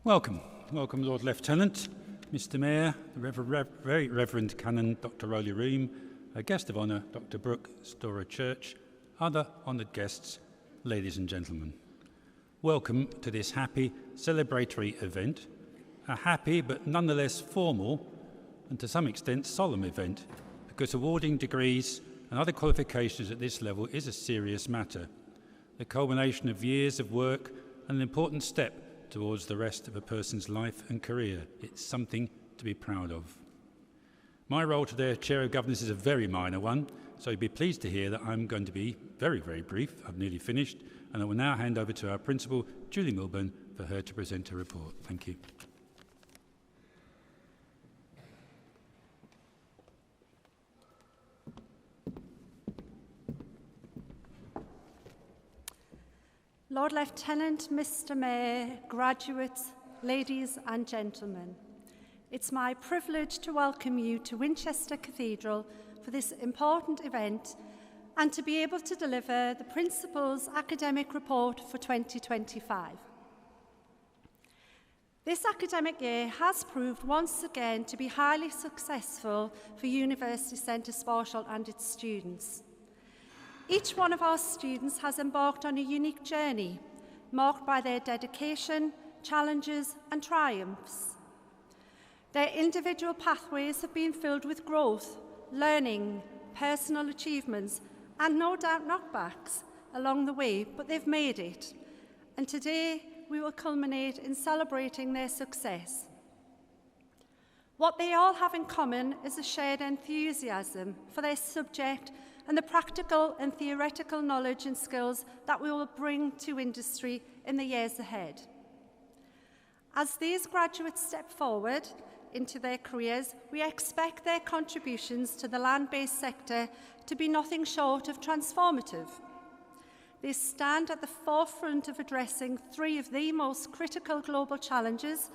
Welcome, Lord Lieutenant, Mr Mayor, the Very Reverend Canon Dr Rowley Ream, a guest of honour Dr Brooke Storer Church, other honoured guests, ladies and gentlemen. Welcome to this happy celebratory event, a happy but nonetheless formal and to some extent solemn event, because awarding degrees and other qualifications at this level is a serious matter, the culmination of years of work and an important step towards the rest of a person's life and career. It's something to be proud of. My role today as Chair of Governance is a very minor one, so you'll be pleased to hear that I'm going to be very, very brief. I've nearly finished, and I will now hand over to our Principal, Julie Milburn, for her to present her report. Thank you. Lord Lieutenant, Mr Mayor, graduates, ladies and gentlemen, it's my privilege to welcome you to Winchester Cathedral for this important event and to be able to deliver the Principal's Academic Report for 2025. This academic year has proved once again to be highly successful for University Centre Sparsholt and its students. Each one of our students has embarked on a unique journey, marked by their dedication, challenges and triumphs. Their individual pathways have been filled with growth, learning, personal achievements and no doubt knockbacks along the way, but they've made it. And today we will culminate in celebrating their success. What they all have in common is a shared enthusiasm for their subject and the practical and theoretical knowledge and skills that we will bring to industry in the years ahead. As these graduates step forward into their careers, we expect their contributions to the land-based sector to be nothing short of transformative. They stand at the forefront of addressing three of the most critical global challenges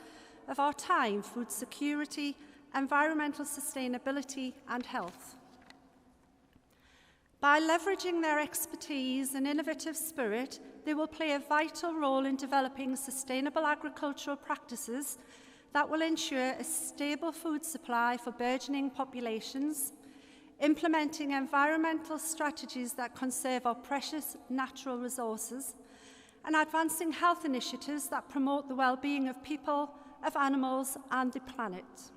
of our time: food security, environmental sustainability and health. By leveraging their expertise and innovative spirit, they will play a vital role in developing sustainable agricultural practices that will ensure a stable food supply for burgeoning populations, implementing environmental strategies that conserve our precious natural resources, and advancing health initiatives that promote the well-being of people, of animals, and the planet.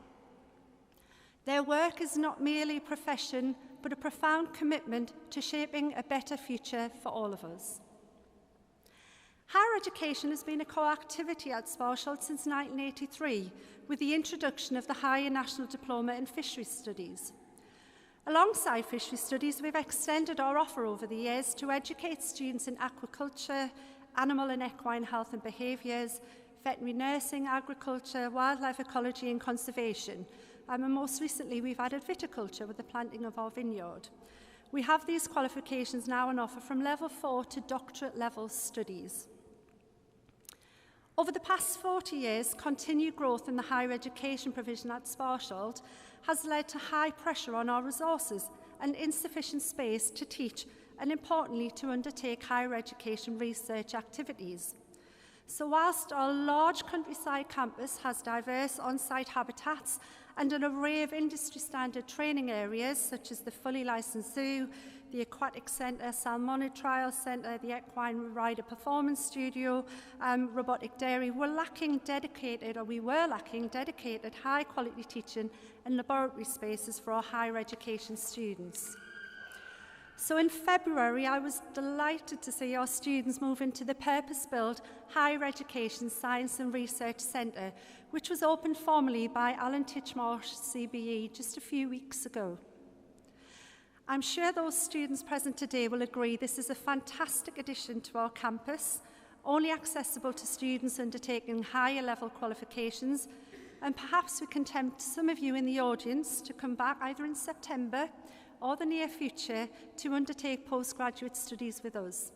Their work is not merely a profession, but a profound commitment to shaping a better future for all of us. Higher education has been a core activity at Sparsholt since 1983, with the introduction of the Higher National Diploma in Fisheries Studies. Alongside Fisheries Studies, we've extended our offer over the years to educate students in aquaculture, animal and equine health and behaviours, veterinary nursing, agriculture, wildlife ecology and conservation. And most recently, we've added viticulture with the planting of our vineyard. We have these qualifications now on offer from level 4 to doctorate level studies. Over the past 40 years, continued growth in the higher education provision at Sparsholt has led to high pressure on our resources and insufficient space to teach and, importantly, to undertake higher education research activities. So whilst our large countryside campus has diverse on-site habitats and an array of industry-standard training areas such as the fully licensed zoo, the Aquatic Centre, Salmonid Trial Centre, the Equine Rider Performance Studio, Robotic Dairy, we were lacking dedicated high-quality teaching and laboratory spaces for our higher education students. So in February, I was delighted to see our students move into the purpose-built Higher Education Science and Research Centre, which was opened formally by Alan Titchmarsh CBE just a few weeks ago. I'm sure those students present today will agree this is a fantastic addition to our campus, only accessible to students undertaking higher level qualifications, and perhaps we can tempt some of you in the audience to come back either in September or the near future to undertake postgraduate studies with us.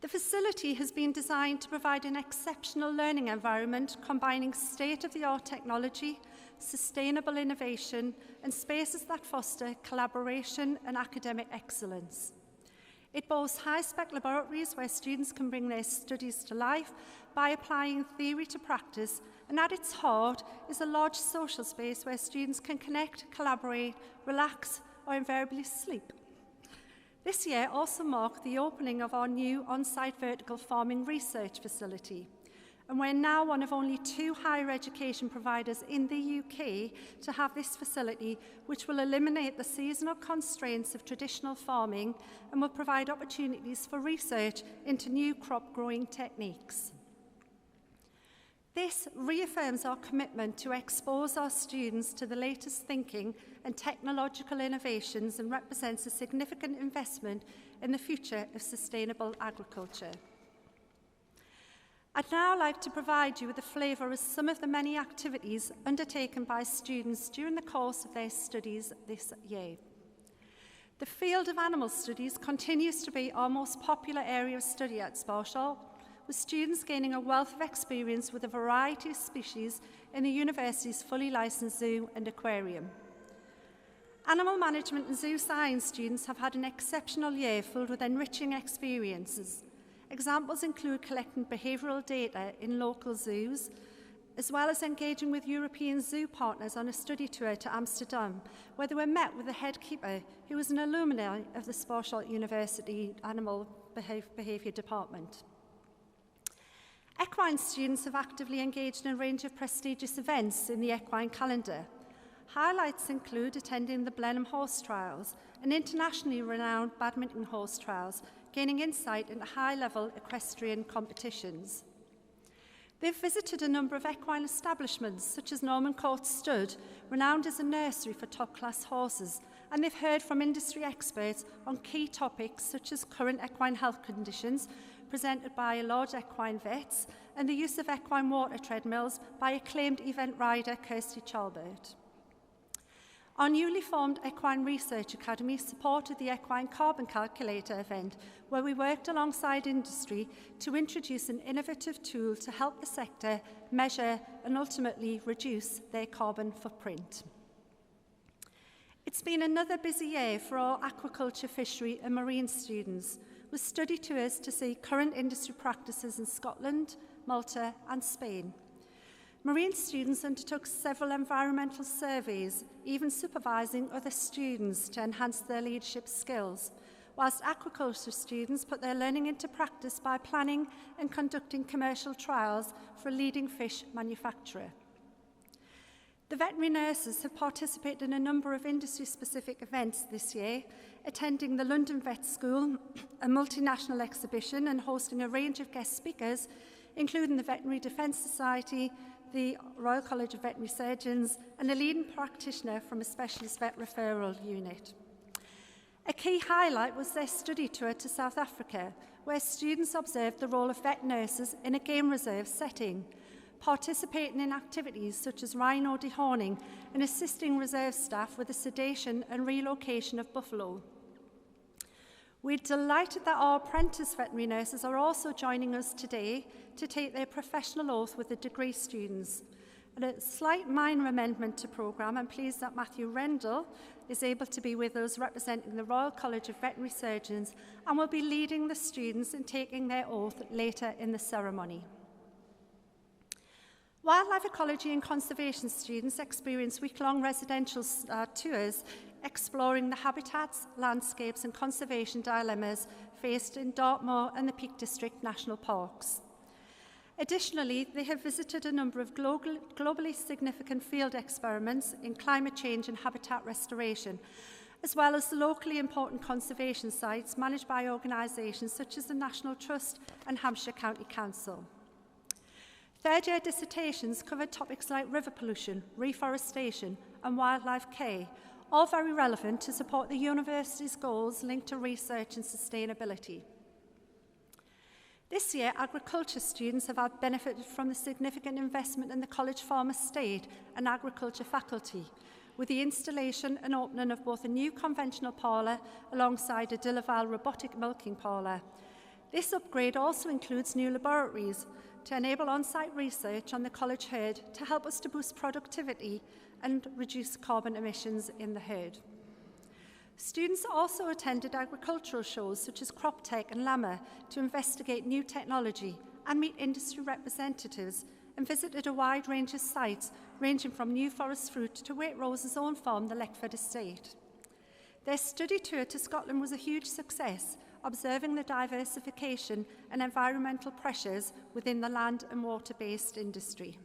The facility has been designed to provide an exceptional learning environment combining state-of-the-art technology, sustainable innovation, and spaces that foster collaboration and academic excellence. It boasts high-spec laboratories where students can bring their studies to life, by applying theory to practice, and at its heart is a large social space where students can connect, collaborate, relax, or invariably sleep. This year also marked the opening of our new on-site vertical farming research facility, and we're now one of only 2 higher education providers in the UK to have this facility, which will eliminate the seasonal constraints of traditional farming and will provide opportunities for research into new crop growing techniques. This reaffirms our commitment to expose our students to the latest thinking and technological innovations and represents a significant investment in the future of sustainable agriculture. I'd now like to provide you with a flavour of some of the many activities undertaken by students during the course of their studies this year. The field of animal studies continues to be our most popular area of study at Sparshall, with students gaining a wealth of experience with a variety of species in the university's fully licensed zoo and aquarium. Animal management and zoo science students have had an exceptional year filled with enriching experiences. Examples include collecting behavioural data in local zoos, as well as engaging with European zoo partners on a study tour to Amsterdam, where they were met with the head keeper, who was an alumni of the Sparshall University Animal Behaviour Department. Equine students have actively engaged in a range of prestigious events in the equine calendar. Highlights include attending the Blenheim Horse Trials, an internationally renowned badminton horse trials, gaining insight into high-level equestrian competitions. They've visited a number of equine establishments, such as Norman Court Stud, renowned as a nursery for top-class horses, and they've heard from industry experts on key topics such as current equine health conditions, presented by large equine vets, and the use of equine water treadmills by acclaimed event rider Kirsty Chalbert. Our newly formed Equine Research Academy supported the Equine Carbon Calculator event, where we worked alongside industry to introduce an innovative tool to help the sector measure and ultimately reduce their carbon footprint. It's been another busy year for our aquaculture, fishery and marine students, with study tours to see current industry practices in Scotland, Malta and Spain. Marine students undertook several environmental surveys, even supervising other students to enhance their leadership skills, whilst aquaculture students put their learning into practice by planning and conducting commercial trials for a leading fish manufacturer. The veterinary nurses have participated in a number of industry-specific events this year, attending the London Vet School, a multinational exhibition, and hosting a range of guest speakers, including the Veterinary Defence Society, the Royal College of Veterinary Surgeons, and a leading practitioner from a specialist vet referral unit. A key highlight was their study tour to South Africa, where students observed the role of vet nurses in a game reserve setting, participating in activities such as rhino dehorning and assisting reserve staff with the sedation and relocation of buffalo. We're delighted that our apprentice veterinary nurses are also joining us today to take their professional oath with the degree students. And a slight minor amendment to programme, I'm pleased that Matthew Rendell is able to be with us representing the Royal College of Veterinary Surgeons and will be leading the students in taking their oath later in the ceremony. Wildlife ecology and conservation students experience week-long residential tours exploring the habitats, landscapes and conservation dilemmas faced in Dartmoor and the Peak District National Parks. Additionally, they have visited a number of globally significant field experiments in climate change and habitat restoration, as well as the locally important conservation sites managed by organisations such as the National Trust and Hampshire County Council. Third-year dissertations covered topics like river pollution, reforestation and wildlife care, all very relevant to support the university's goals linked to research and sustainability. This year, agriculture students have benefited from the significant investment in the College Farm estate and agriculture faculty, with the installation and opening of both a new conventional parlour alongside a Dillaval robotic milking parlour. This upgrade also includes new laboratories to enable on-site research on the college herd to help us to boost productivity and reduce carbon emissions in the herd. Students also attended agricultural shows such as Crop Tech and Llama to investigate new technology and meet industry representatives and visited a wide range of sites ranging from New Forest Fruit to Waitrose's own farm, the Leckford Estate. Their study tour to Scotland was a huge success, observing the diversification and environmental pressures within the land and water-based industry.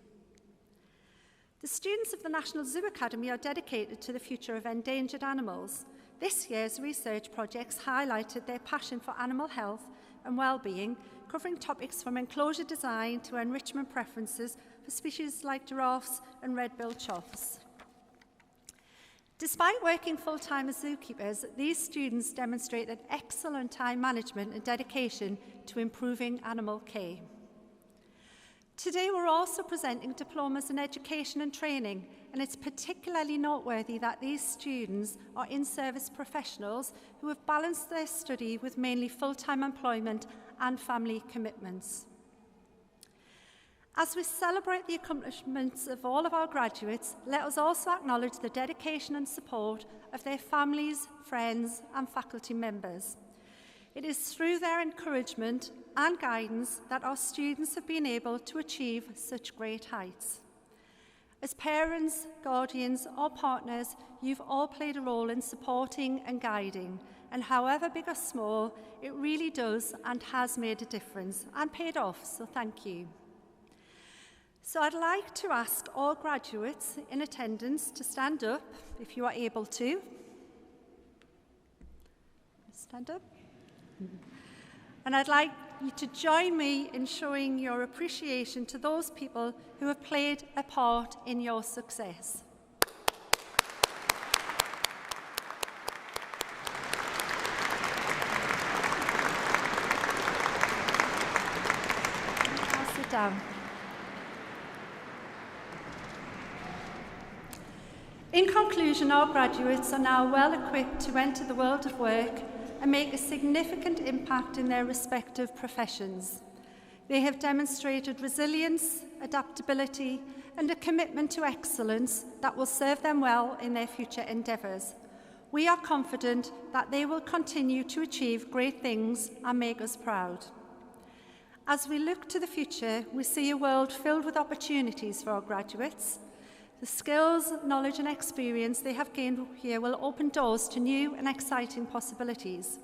The students of the National Zoo Academy are dedicated to the future of endangered animals. This year's research projects highlighted their passion for animal health and well-being, covering topics from enclosure design to enrichment preferences for species like giraffes and red-billed choughs. Despite working full-time as zookeepers, these students demonstrated excellent time management and dedication to improving animal care. Today we're also presenting diplomas in education and training, and it's particularly noteworthy that these students are in-service professionals who have balanced their study with mainly full-time employment and family commitments. As we celebrate the accomplishments of all of our graduates, let us also acknowledge the dedication and support of their families, friends, and faculty members. It is through their encouragement and guidance that our students have been able to achieve such great heights. As parents, guardians, or partners, you've all played a role in supporting and guiding, and however big or small, it really does and has made a difference and paid off, so thank you. So I'd like to ask all graduates in attendance to stand up if you are able to. Stand up. And I'd like you to join me in showing your appreciation to those people who have played a part in your success. I'll sit down. In conclusion, our graduates are now well equipped to enter the world of work and make a significant impact in their respective professions. They have demonstrated resilience, adaptability, and a commitment to excellence that will serve them well in their future endeavours. We are confident that they will continue to achieve great things and make us proud. As we look to the future, we see a world filled with opportunities for our graduates. The skills, knowledge and experience they have gained here will open doors to new and exciting possibilities.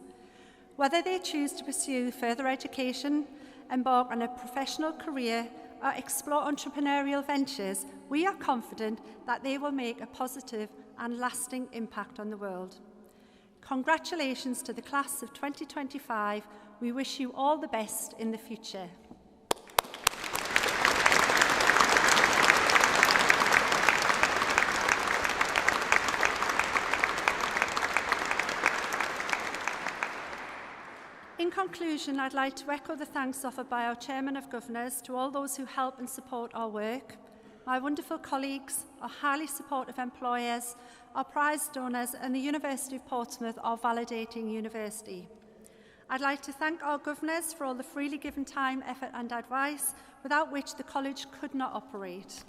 Whether they choose to pursue further education, embark on a professional career or explore entrepreneurial ventures, we are confident that they will make a positive and lasting impact on the world. Congratulations to the class of 2025. We wish you all the best in the future. In conclusion, I'd like to echo the thanks offered by our Chairman of Governors to all those who help and support our work, my wonderful colleagues, our highly supportive employers, our prize donors, and the University of Portsmouth, our validating university. I'd like to thank our governors for all the freely given time, effort and advice, without which the college could not operate.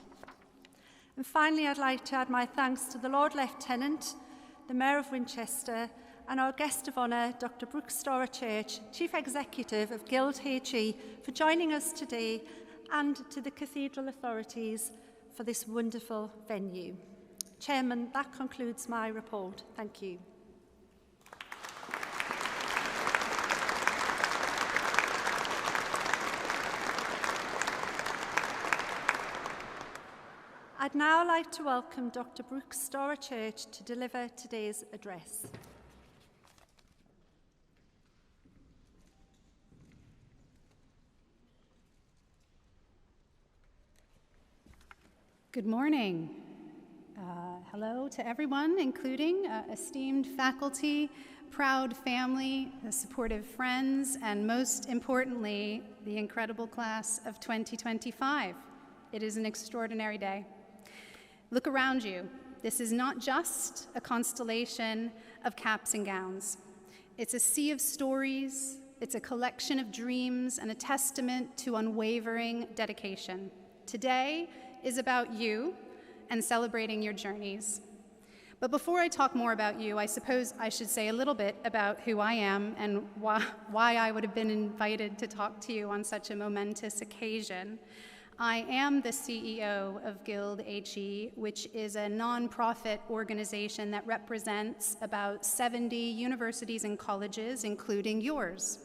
And finally, I'd like to add my thanks to the Lord Lieutenant, the Mayor of Winchester, and our guest of honour, Dr. Brooke Storer Church, Chief Executive of Guild HE, for joining us today, and to the Cathedral authorities for this wonderful venue. Chairman, that concludes my report. Thank you. I'd now like to welcome Dr. Brooke Storer Church to deliver today's address. Good morning. Hello to everyone, including esteemed faculty, proud family, supportive friends, and most importantly, the incredible class of 2025. It is an extraordinary day. Look around you. This is not just a constellation of caps and gowns. It's a sea of stories, it's a collection of dreams, and a testament to unwavering dedication. Today is about you and celebrating your journeys. But before I talk more about you, I suppose I should say a little bit about who I am and why I would have been invited to talk to you on such a momentous occasion. I am the CEO of Guild HE, which is a nonprofit organization that represents about 70 universities and colleges, including yours.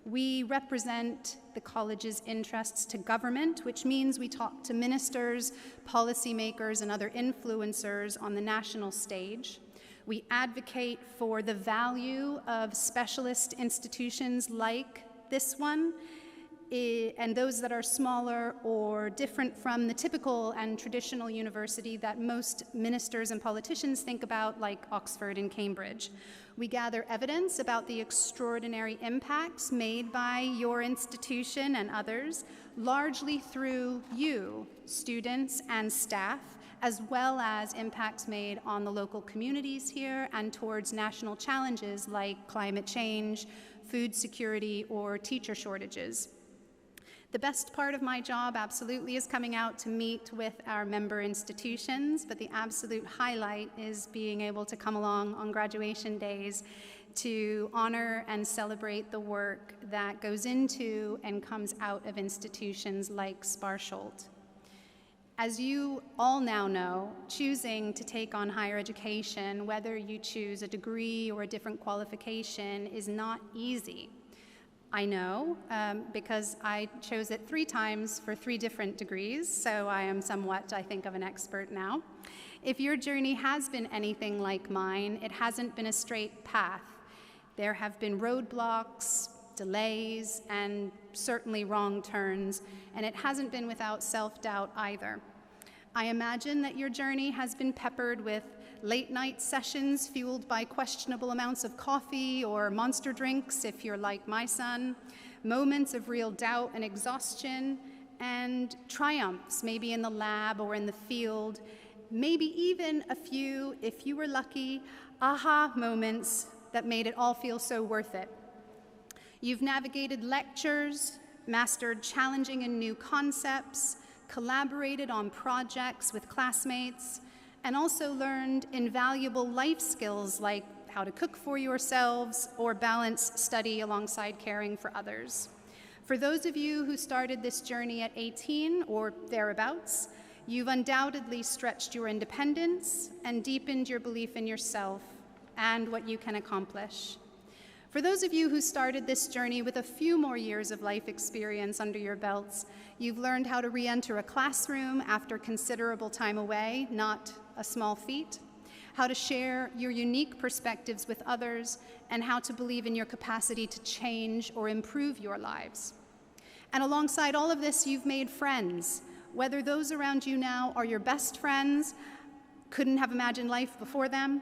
We represent the college's interests to government, which means we talk to ministers, policymakers, and other influencers on the national stage. We advocate for the value of specialist institutions like this one, and those that are smaller or different from the typical and traditional university that most ministers and politicians think about, like Oxford and Cambridge. We gather evidence about the extraordinary impacts made by your institution and others, largely through you, students and staff, as well as impacts made on the local communities here and towards national challenges like climate change, food security, or teacher shortages. The best part of my job absolutely is coming out to meet with our member institutions, but the absolute highlight is being able to come along on graduation days to honor and celebrate the work that goes into and comes out of institutions like Sparsholt. As you all now know, choosing to take on higher education, whether you choose a degree or a different qualification, is not easy. I know, because I chose it 3 times for 3 different degrees, so I am somewhat, I think, of an expert now. If your journey has been anything like mine, it hasn't been a straight path. There have been roadblocks, delays, and certainly wrong turns, and it hasn't been without self-doubt either. I imagine that your journey has been peppered with late-night sessions fueled by questionable amounts of coffee or monster drinks, if you're like my son, moments of real doubt and exhaustion, and triumphs, maybe in the lab or in the field, maybe even a few, if you were lucky, aha moments that made it all feel so worth it. You've navigated lectures, mastered challenging and new concepts, collaborated on projects with classmates, and also learned invaluable life skills like how to cook for yourselves or balance study alongside caring for others. For those of you who started this journey at 18 or thereabouts, you've undoubtedly stretched your independence and deepened your belief in yourself and what you can accomplish. For those of you who started this journey with a few more years of life experience under your belts, you've learned how to re-enter a classroom after considerable time away, not a small feat, how to share your unique perspectives with others, and how to believe in your capacity to change or improve your lives. And alongside all of this, you've made friends, whether those around you now are your best friends, couldn't have imagined life before them,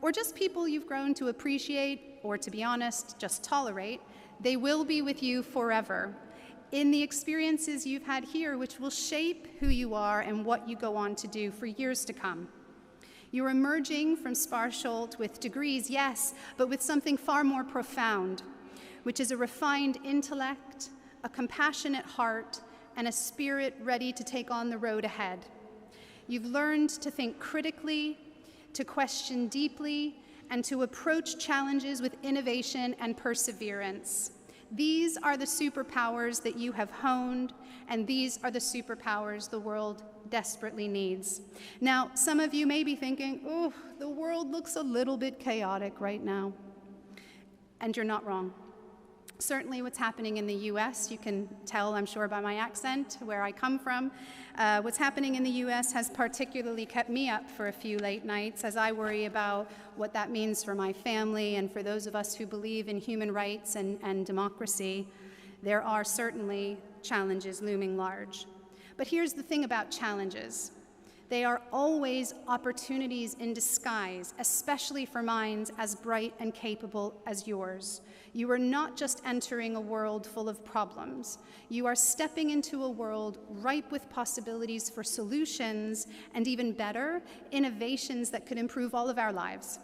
or just people you've grown to appreciate, or to be honest, just tolerate. They will be with you forever in the experiences you've had here, which will shape who you are and what you go on to do for years to come. You're emerging from Sparsholt with degrees, yes, but with something far more profound, which is a refined intellect, a compassionate heart, and a spirit ready to take on the road ahead. You've learned to think critically, to question deeply, and to approach challenges with innovation and perseverance. These are the superpowers that you have honed, and these are the superpowers the world desperately needs. Now, some of you may be thinking, oh, the world looks a little bit chaotic right now. And you're not wrong. Certainly what's happening in the US, you can tell, I'm sure, by my accent, where I come from. What's happening in the US has particularly kept me up for a few late nights as I worry about what that means for my family and for those of us who believe in human rights and democracy. There are certainly challenges looming large. But here's the thing about challenges. They are always opportunities in disguise, especially for minds as bright and capable as yours. You are not just entering a world full of problems. You are stepping into a world ripe with possibilities for solutions and, even better, innovations that could improve all of our lives.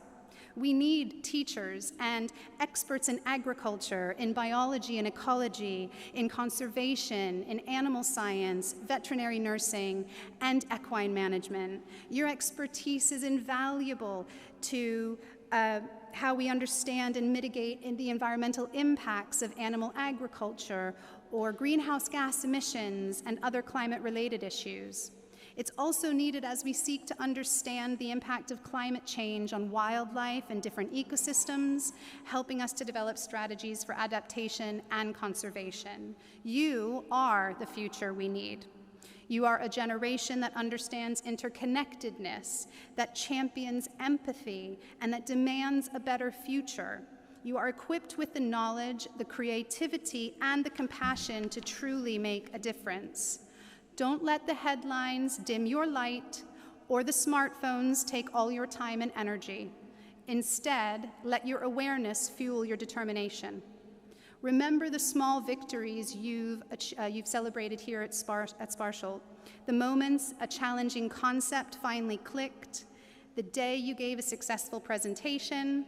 We need teachers and experts in agriculture, in biology and ecology, in conservation, in animal science, veterinary nursing, and equine management. Your expertise is invaluable to how we understand and mitigate the environmental impacts of animal agriculture or greenhouse gas emissions and other climate-related issues. It's also needed as we seek to understand the impact of climate change on wildlife and different ecosystems, helping us to develop strategies for adaptation and conservation. You are the future we need. You are a generation that understands interconnectedness, that champions empathy, and that demands a better future. You are equipped with the knowledge, the creativity, and the compassion to truly make a difference. Don't let the headlines dim your light or the smartphones take all your time and energy. Instead, let your awareness fuel your determination. Remember the small victories you've celebrated here at Sparsholt, the moments a challenging concept finally clicked, the day you gave a successful presentation,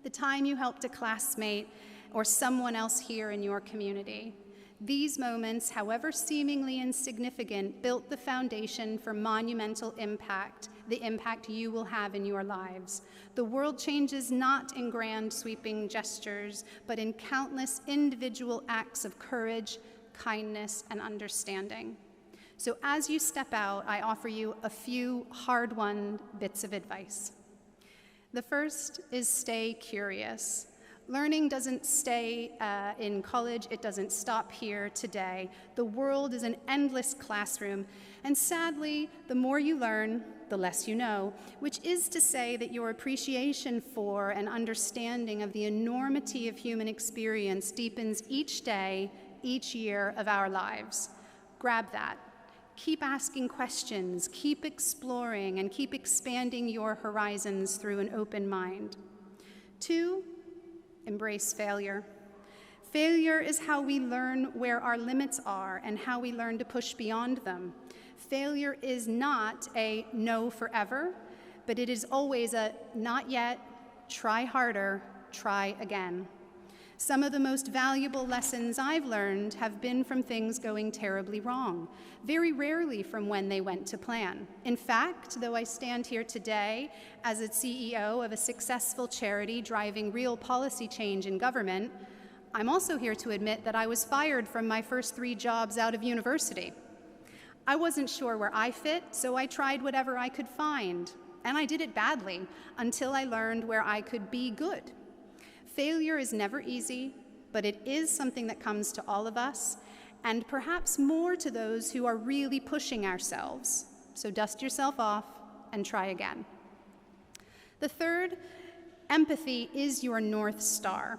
the time you helped a classmate or someone else here in your community. These moments, however seemingly insignificant, built the foundation for monumental impact, the impact you will have in your lives. The world changes not in grand sweeping gestures, but in countless individual acts of courage, kindness, and understanding. So as you step out, I offer you a few hard-won bits of advice. The first is stay curious. Learning doesn't stay in college, it doesn't stop here today. The world is an endless classroom, and sadly, the more you learn, the less you know, which is to say that your appreciation for and understanding of the enormity of human experience deepens each day, each year of our lives. Grab that. Keep asking questions, keep exploring, and keep expanding your horizons through an open mind. 2, embrace failure. Failure is how we learn where our limits are and how we learn to push beyond them. Failure is not a no forever, but it is always a not yet, try harder, try again. Some of the most valuable lessons I've learned have been from things going terribly wrong, very rarely from when they went to plan. In fact, though I stand here today as a CEO of a successful charity driving real policy change in government, I'm also here to admit that I was fired from my first 3 jobs out of university. I wasn't sure where I fit, so I tried whatever I could find, and I did it badly until I learned where I could be good. Failure is never easy, but it is something that comes to all of us, and perhaps more to those who are really pushing ourselves. So dust yourself off and try again. The third, empathy is your North Star.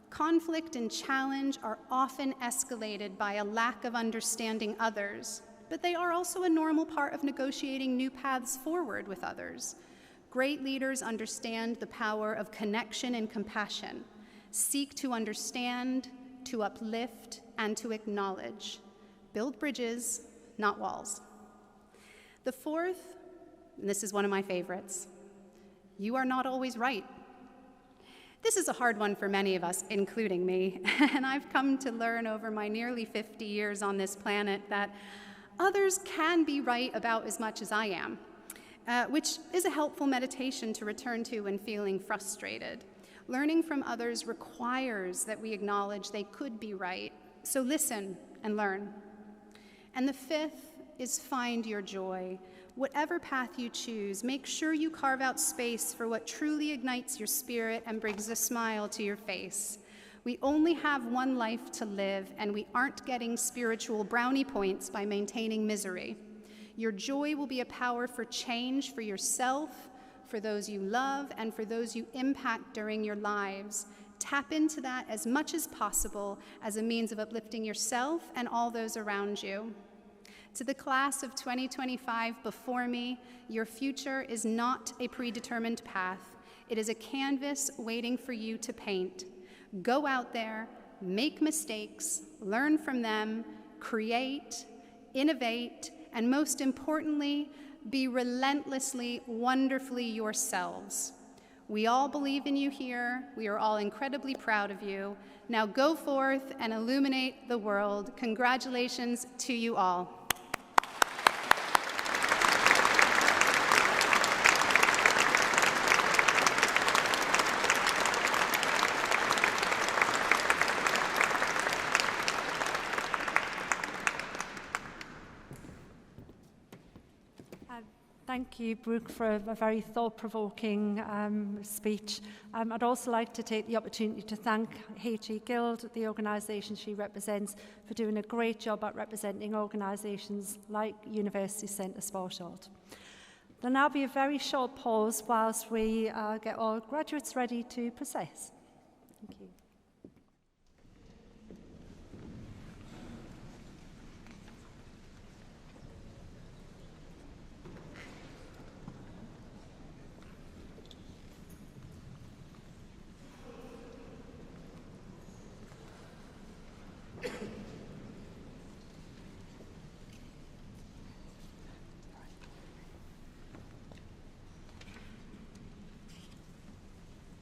Conflict and challenge are often escalated by a lack of understanding others, but they are also a normal part of negotiating new paths forward with others. Great leaders understand the power of connection and compassion, seek to understand, to uplift, and to acknowledge. Build bridges, not walls. The fourth, and this is one of my favorites, you are not always right. This is a hard one for many of us, including me, and I've come to learn over my nearly 50 years on this planet that others can be right about as much as I am. Which is a helpful meditation to return to when feeling frustrated. Learning from others requires that we acknowledge they could be right, so listen and learn. And the fifth is find your joy. Whatever path you choose, make sure you carve out space for what truly ignites your spirit and brings a smile to your face. We only have one life to live, and we aren't getting spiritual brownie points by maintaining misery. Your joy will be a power for change for yourself, for those you love, and for those you impact during your lives. Tap into that as much as possible as a means of uplifting yourself and all those around you. To the class of 2025 before me, your future is not a predetermined path. It is a canvas waiting for you to paint. Go out there, make mistakes, learn from them, create, innovate, and most importantly, be relentlessly, wonderfully yourselves. We all believe in you here. We are all incredibly proud of you. Now go forth and illuminate the world. Congratulations to you all. Thank you, Brooke, for a very thought-provoking speech. I'd also like to take the opportunity to thank HE Guild, the organisation she represents, for doing a great job at representing organisations like University Centre Sporshald. There'll now be a very short pause whilst we get our graduates ready to process. Thank you.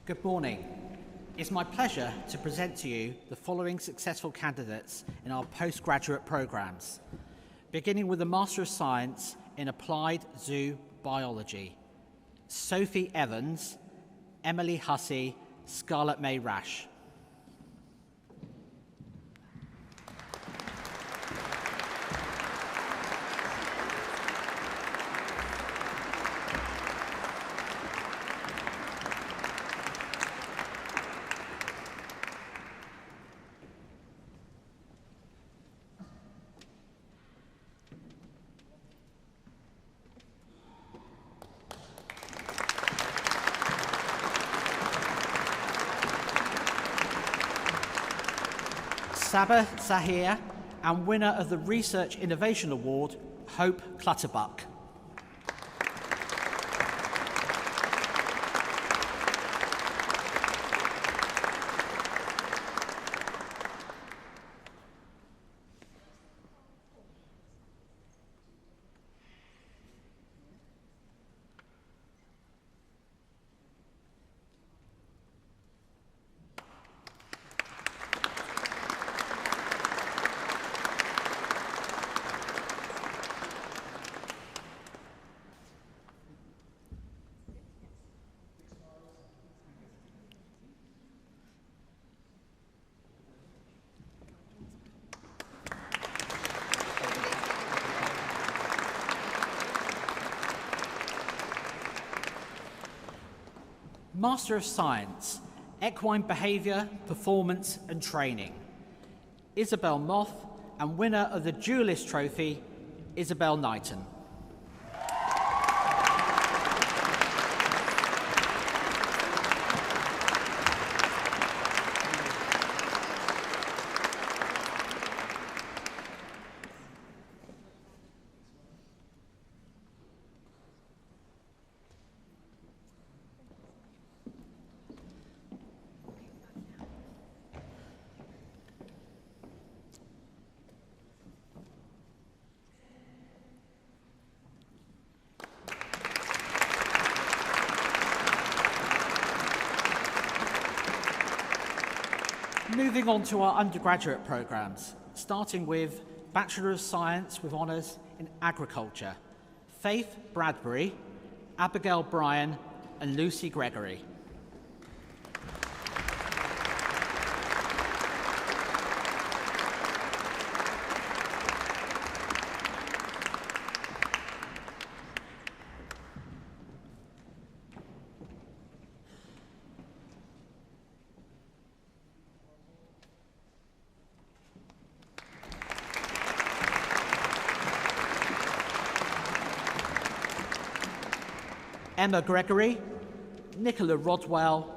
Good morning. It's my pleasure to present to you the following successful candidates in our postgraduate programs, beginning with the Master of Science in Applied Zoo Biology. Sophie Evans, Emily Hussey, Scarlett May Rash. Sabah Zahir, and winner of the Research Innovation Award, Hope Clutterbuck. Master of Science, Equine Behaviour, Performance and Training, Isabel Moth, and winner of the Dualist Trophy, Isabel Knighton. Moving on to our undergraduate programmes, starting with Bachelor of Science with honours in Agriculture, Faith Bradbury, Abigail Bryan and Lucy Gregory. Emma Gregory, Nicola Rodwell,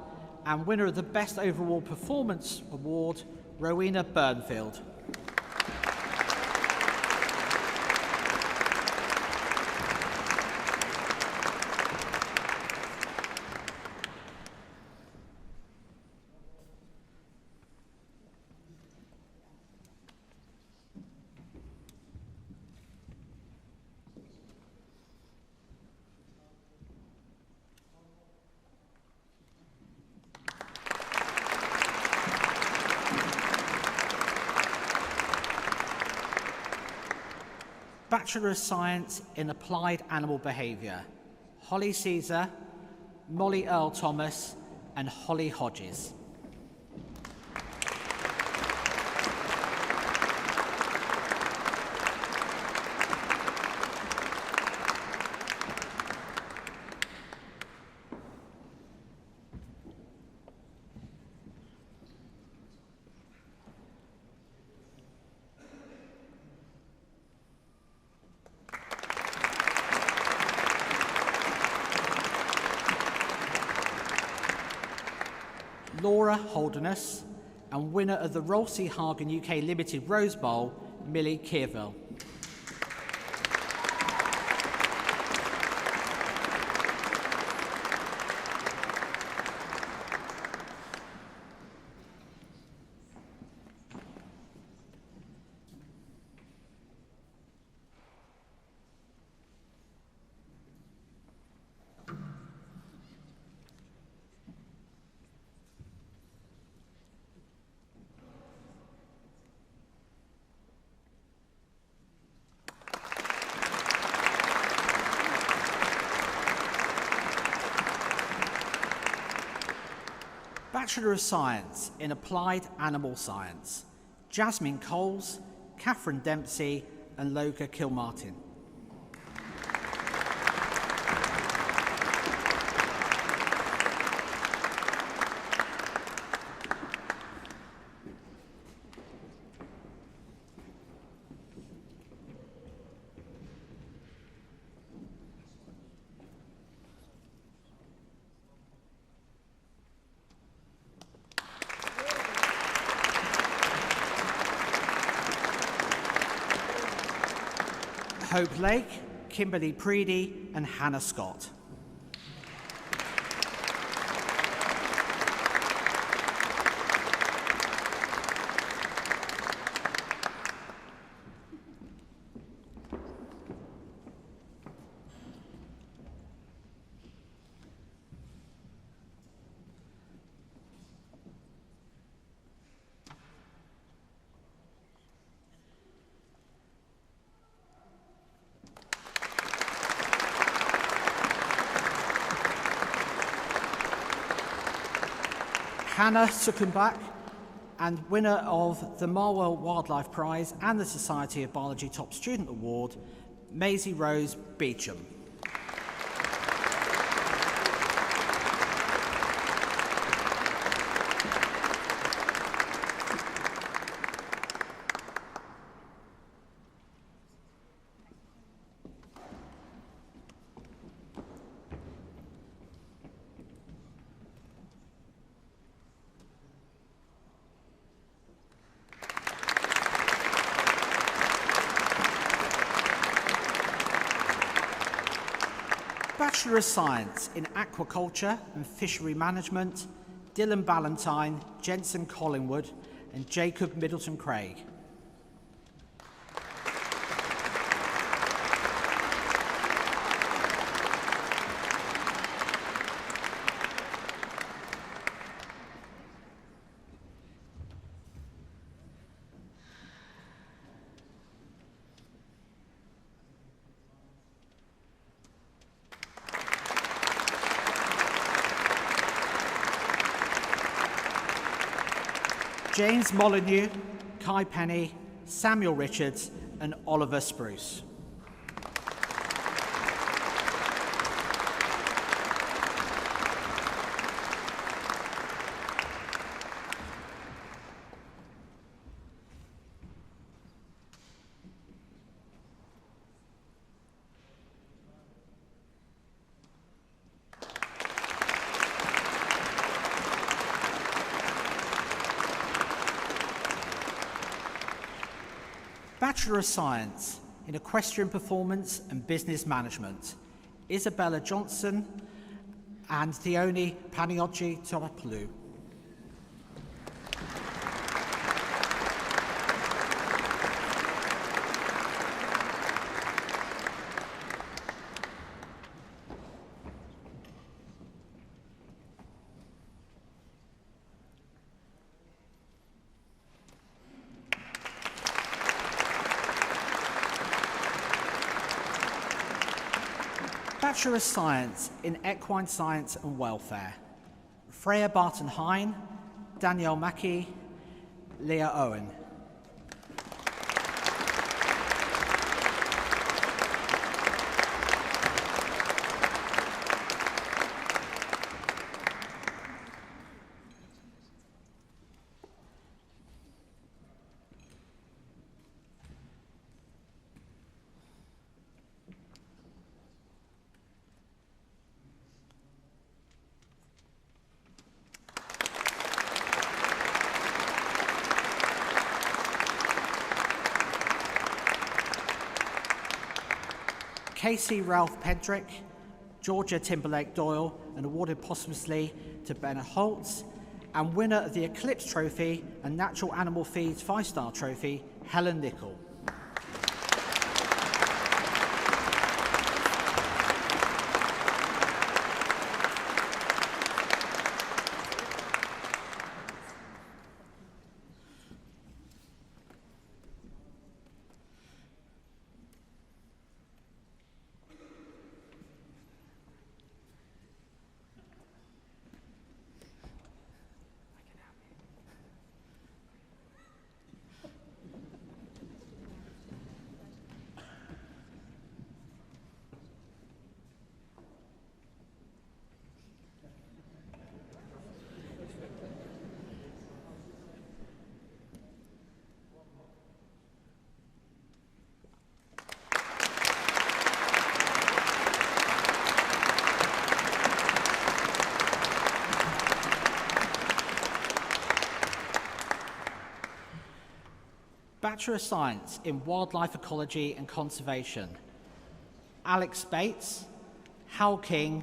and winner of the Best Overall Performance Award, Rowena Burnfield. Bachelor of Science in Applied Animal Behaviour, Holly Caesar, Molly Earl Thomas, and Holly Hodges. Laura Holderness, and winner of the Rolsey Hagen UK Limited Rose Bowl, Millie Kearville. Bachelor of Science in Applied Animal Science, Jasmine Coles, Catherine Dempsey, and Loga Kilmartin. Hope Lake, Kimberly Preedy, and Hannah Scott. Hannah Suckenbach, and winner of the Marwell Wildlife Prize and the Society of Biology Top Student Award, Maisie Rose Beecham. Bachelor of Science in Aquaculture and Fishery Management, Dylan Ballantyne, Jensen Collingwood, and Jacob Middleton Craig. James Molyneux, Kai Penny, Samuel Richards, and Oliver Spruce. Bachelor of Science in Equestrian Performance and Business Management, Isabella Johnson and Theoni Paniochi Torapoulou. Bachelor of Science in Equine Science and Welfare. Freya Barton-Hine, Danielle Mackey, Leah Owen. Casey Ralph Pedrick, Georgia Timberlake Doyle, and awarded posthumously to Benna Holtz, and winner of the Eclipse Trophy and Natural Animal Feeds 5-Star Trophy, Helen Nichol. Bachelor of Science in Wildlife Ecology and Conservation. Alex Bates, Hal King,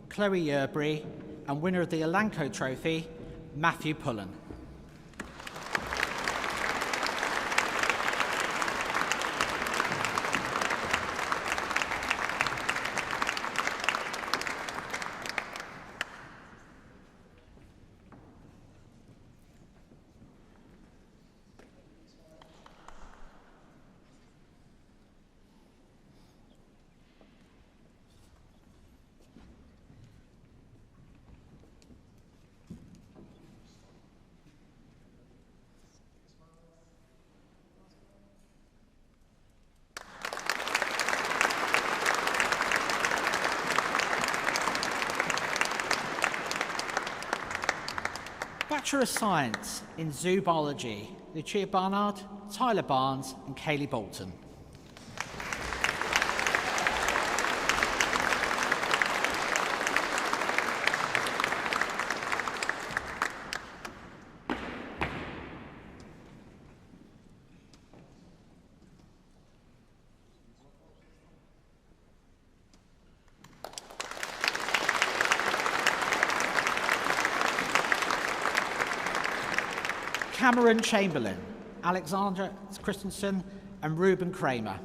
Chloe Yerbury, and winner of the Elanco Trophy, Matthew Pullen. Bachelor of Science in Zoo Biology, Lucia Barnard, Tyler Barnes, and Kaylee Bolton. Cameron Chamberlain, Alexandra Christensen, and Ruben Kramer.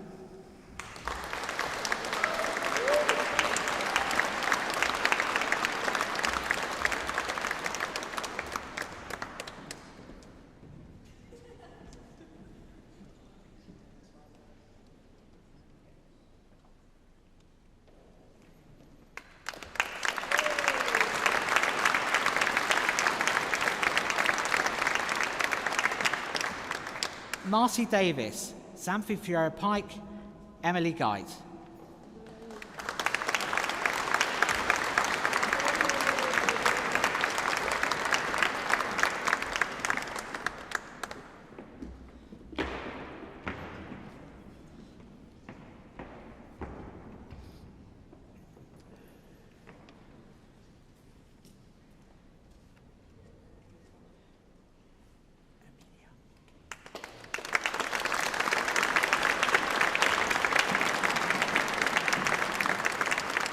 Marcy Davis, Xanthi Fiora Pike, Emily Guide.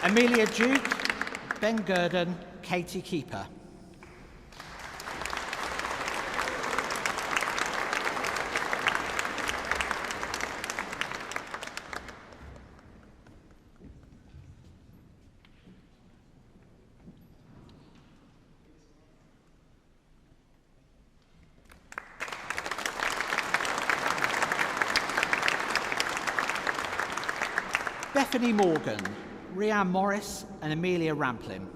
Amelia Duke, Ben Gurdon, Katie Keeper. Bethany Morgan, Rianne Morris and Amelia Ramplin.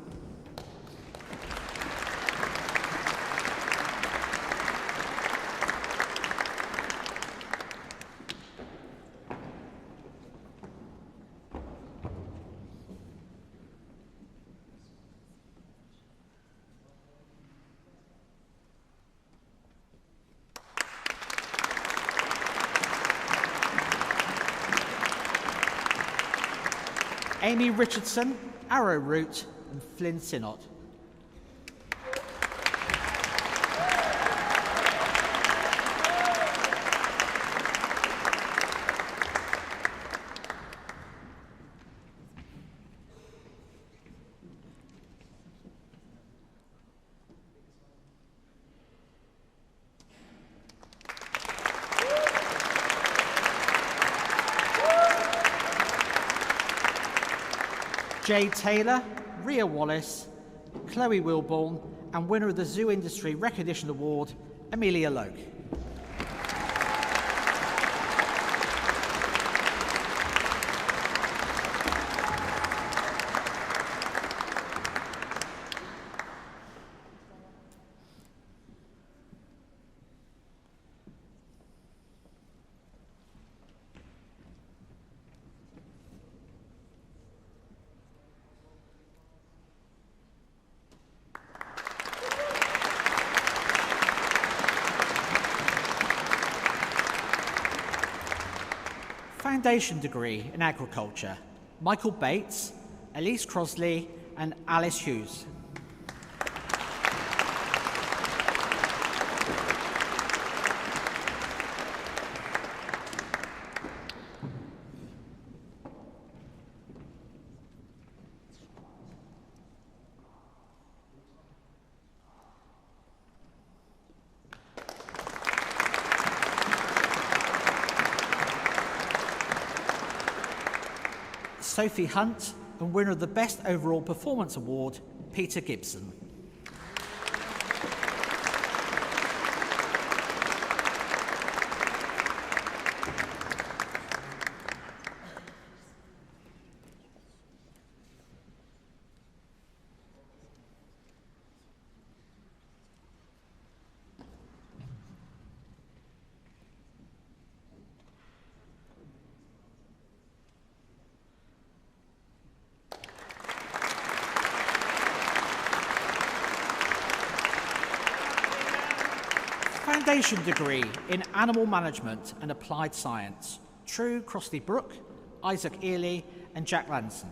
Amy Richardson, Arrowroot, and Flynn Sinnott. Jade Taylor, Rhea Wallace, Chloe Wilborn, and winner of the Zoo Industry Recognition Award, Amelia Loke. Foundation degree in agriculture, Michael Bates, Elise Crosley, and Alice Hughes. Sophie Hunt, and winner of the Best Overall Performance Award, Peter Gibson. Foundation degree in Animal Management and Applied Science, True Crossley Brook, Isaac Earley, and Jack Lanson.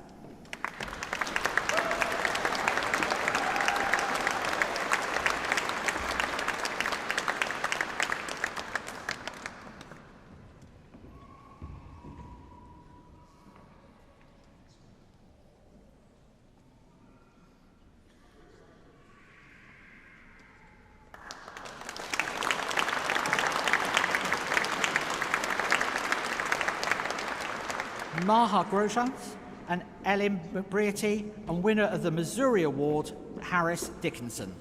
Maha Grosjean and Ellen McBrearty, and winner of the Missouri Award, Harris Dickinson.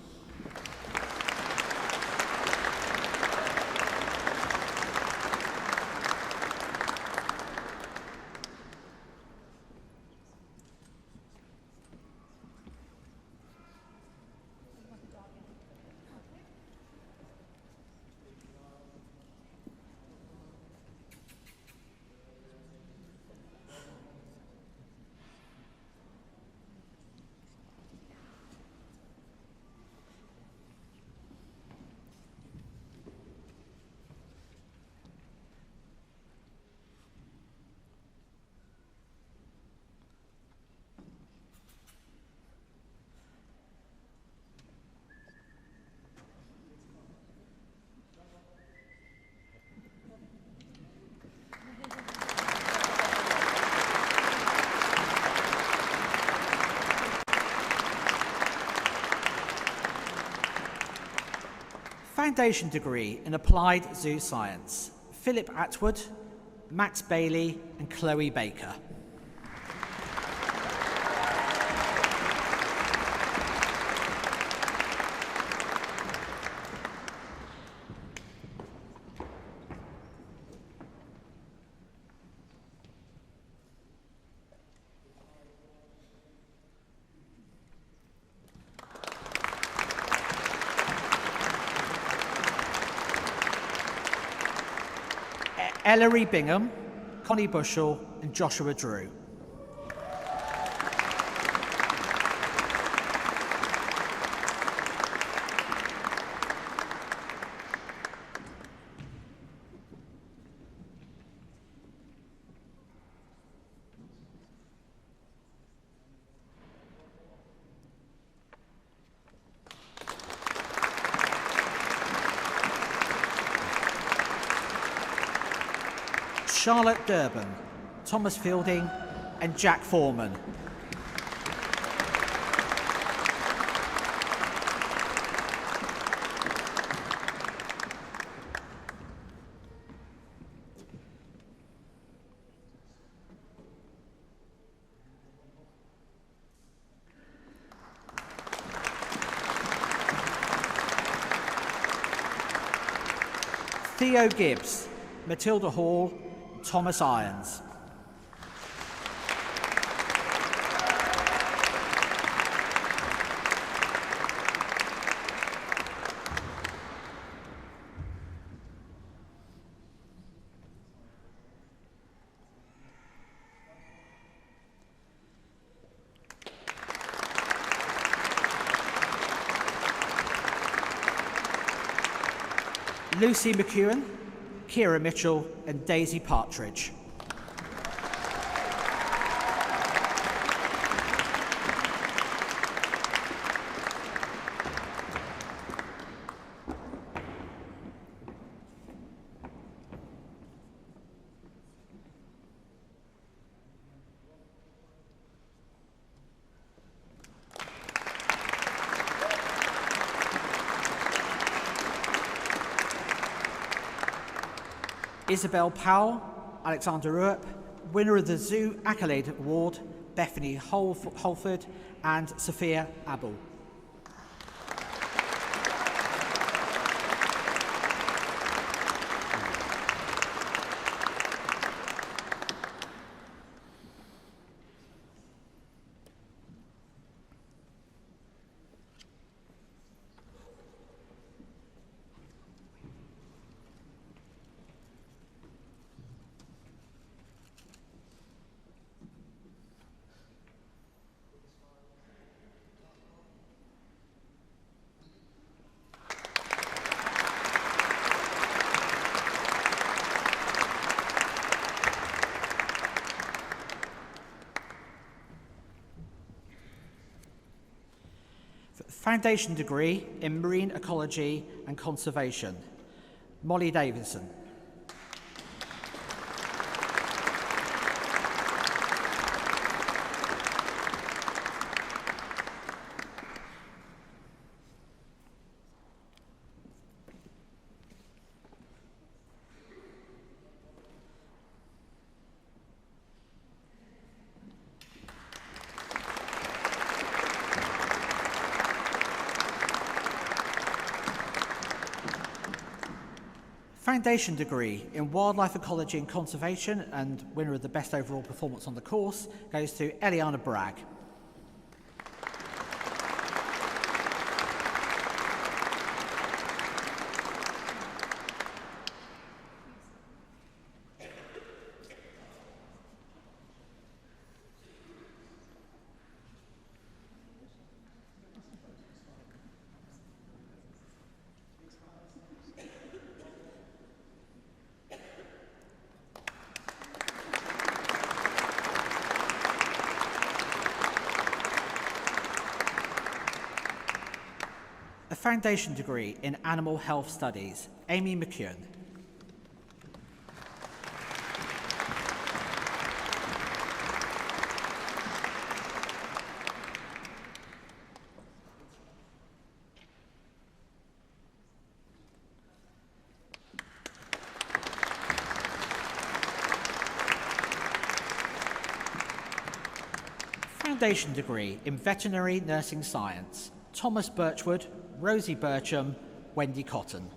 Foundation degree in Applied Zoo Science, Philip Atwood, Max Bailey, and Chloe Baker. Ellery Bingham, Connie Bushell, and Joshua Drew. Charlotte Durban, Thomas Fielding, and Jack Foreman. Theo Gibbs, Matilda Hall, Thomas Irons. Lucy McEwen, Kira Mitchell, and Daisy Partridge. Isabel Powell, Alexander Rupp, winner of the Zoo Accolade Award, Bethany Holford, and Sophia Abel. Foundation degree in Marine Ecology and Conservation, Molly Davidson. Foundation degree in Wildlife Ecology and Conservation and winner of the best overall performance on the course goes to Eliana Bragg. A foundation degree in Animal Health Studies, Amy McEwen. Foundation degree in Veterinary Nursing Science, Thomas Birchwood, Rosie Bircham, Wendy Cotton.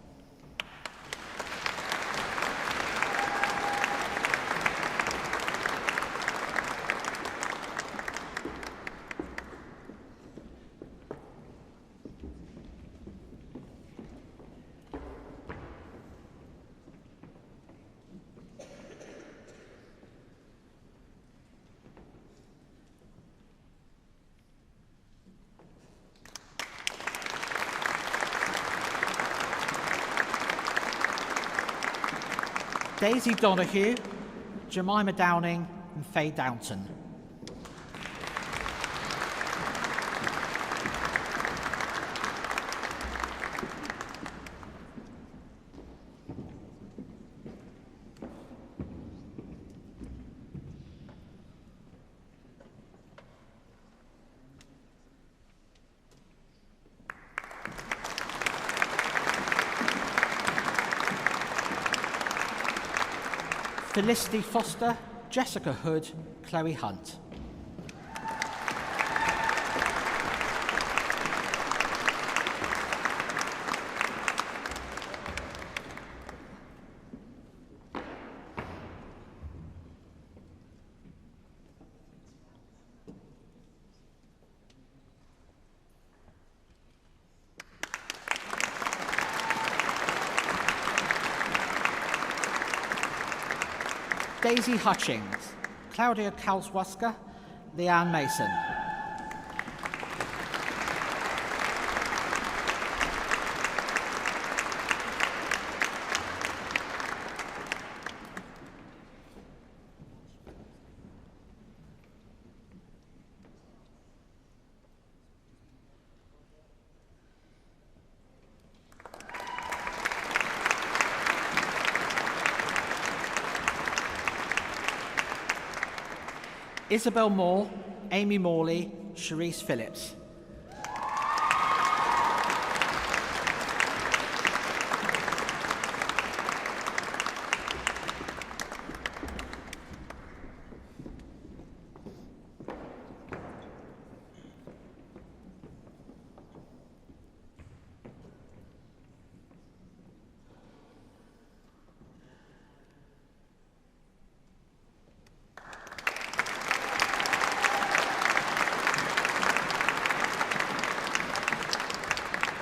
Daisy Donahue, Jemima Downing and Faye Downton. Felicity Foster, Jessica Hood, Chloe Hunt. Daisy Hutchings, Claudia Kalswaska, Leanne Mason. Isabel Moore, Amy Morley, Cherise Phillips.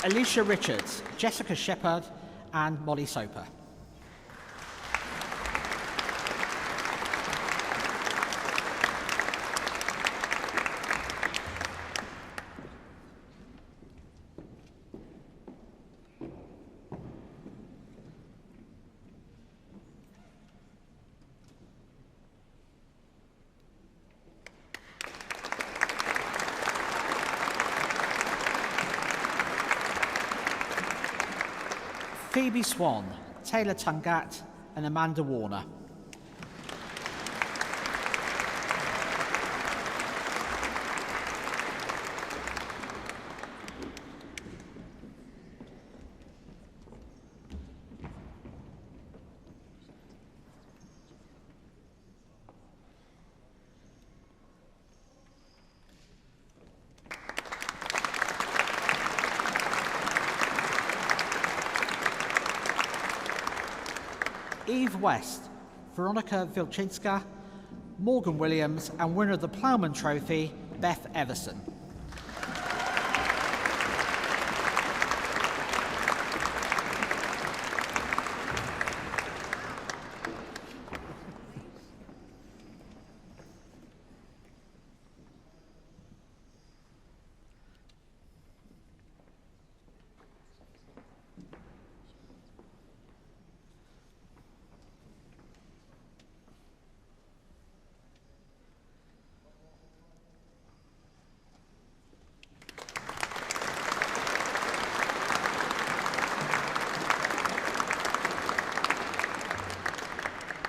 Alicia Richards, Jessica Shepherd and Molly Soper. Phoebe Swan, Taylor Tungat and Amanda Warner. Eve West, Veronica Vilchinska, Morgan Williams, and winner of the Plowman Trophy, Beth Everson.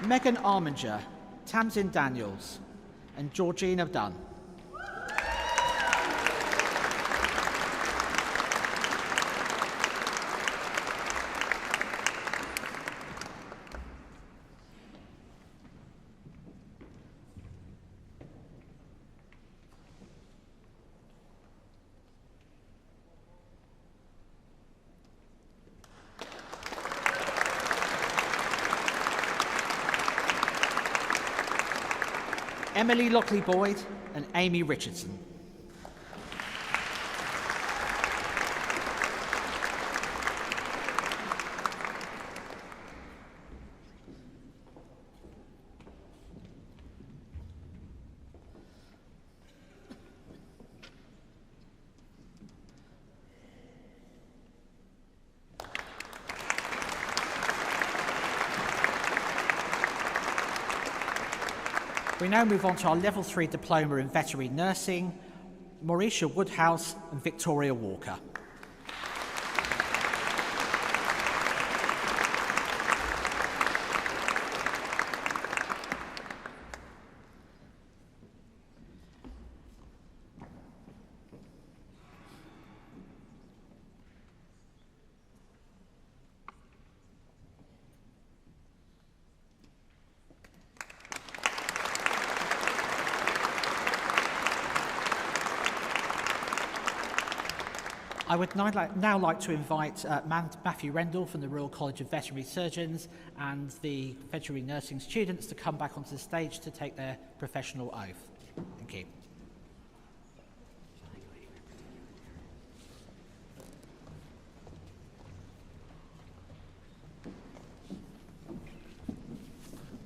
Megan Arminger, Tamsin Daniels, and Georgina Dunn. Emily Lockley-Boyd and Amy Richardson. We now move on to our Level 3 Diploma in Veterinary Nursing, Mauricia Woodhouse and Victoria Walker. I would now like to invite Matthew Rendell from the Royal College of Veterinary Surgeons and the veterinary nursing students to come back onto the stage to take their professional oath. Thank you.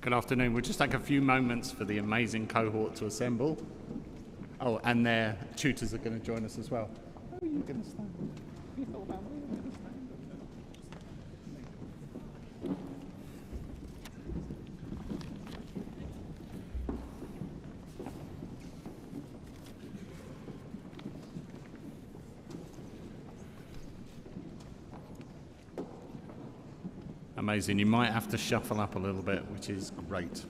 Good afternoon. We'll just take a few moments for the amazing cohort to assemble. Oh, and their tutors are going to join us as well. Are you going to stand? You thought about me? You're going to stand? Amazing. You might have to shuffle up a little bit, which is great.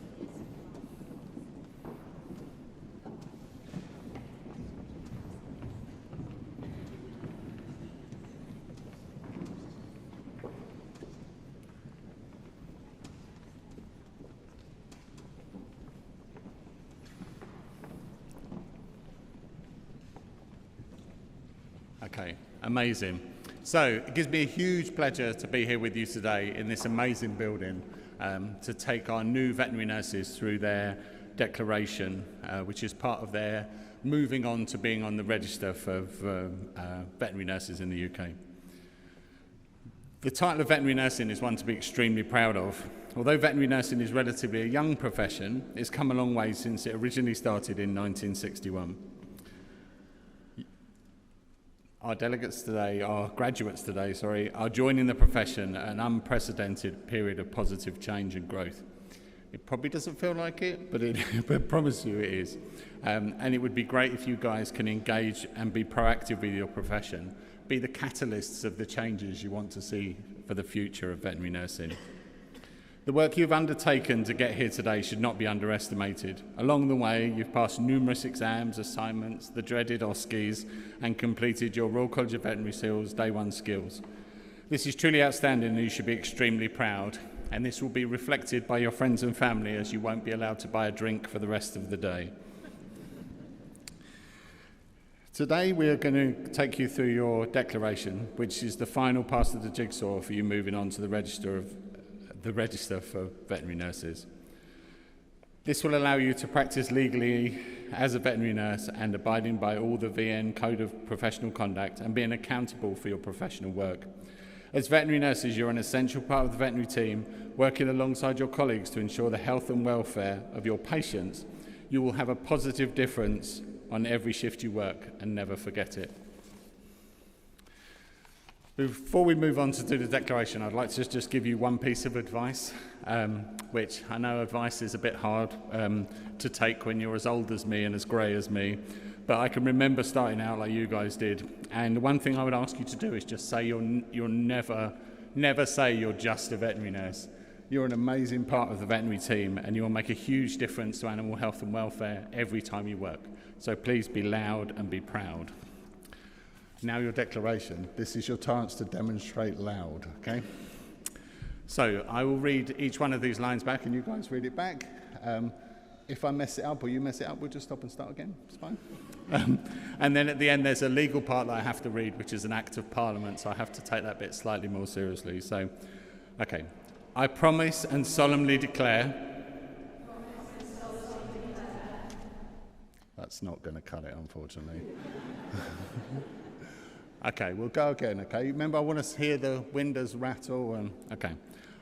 Okay, amazing. So it gives me a huge pleasure to be here with you today in this amazing building to take our new veterinary nurses through their declaration, which is part of their moving on to being on the register for veterinary nurses in the UK. The title of veterinary nursing is one to be extremely proud of. Although veterinary nursing is relatively a young profession, it's come a long way since it originally started in 1961. Our graduates today, are joining the profession at an unprecedented period of positive change and growth. It probably doesn't feel like it, but I promise you it is. And it would be great if you guys can engage and be proactive with your profession, be the catalysts of the changes you want to see for the future of veterinary nursing. The work you've undertaken to get here today should not be underestimated. Along the way, you've passed numerous exams, assignments, the dreaded OSCEs, and completed your Royal College of Veterinary SEALs Day 1 skills. This is truly outstanding and you should be extremely proud, and this will be reflected by your friends and family as you won't be allowed to buy a drink for the rest of the day. Today we are going to take you through your declaration, which is the final part of the jigsaw for you moving on to the register for veterinary nurses. This will allow you to practice legally as a veterinary nurse and abiding by all the VN Code of Professional Conduct and being accountable for your professional work. As veterinary nurses, you're an essential part of the veterinary team, working alongside your colleagues to ensure the health and welfare of your patients. You will have a positive difference on every shift you work, and never forget it. Before we move on to do the declaration, I'd like to just give you one piece of advice, which I know advice is a bit hard to take when you're as old as me and as grey as me, but I can remember starting out like you guys did. And the one thing I would ask you to do is just say you'll never say you're just a veterinary nurse. You're an amazing part of the veterinary team and you'll make a huge difference to animal health and welfare every time you work. So please be loud and be proud. Now your declaration. This is your chance to demonstrate loud, okay? So I will read each one of these lines back and you guys read it back. If I mess it up or you mess it up, we'll just stop and start again. It's fine. And then at the end, there's a legal part that I have to read, which is an Act of Parliament, so I have to take that bit slightly more seriously. So, okay. I promise and solemnly declare. That's not going to cut it, unfortunately. Okay, we'll go again, okay? Remember, I want to hear the windows rattle. And okay.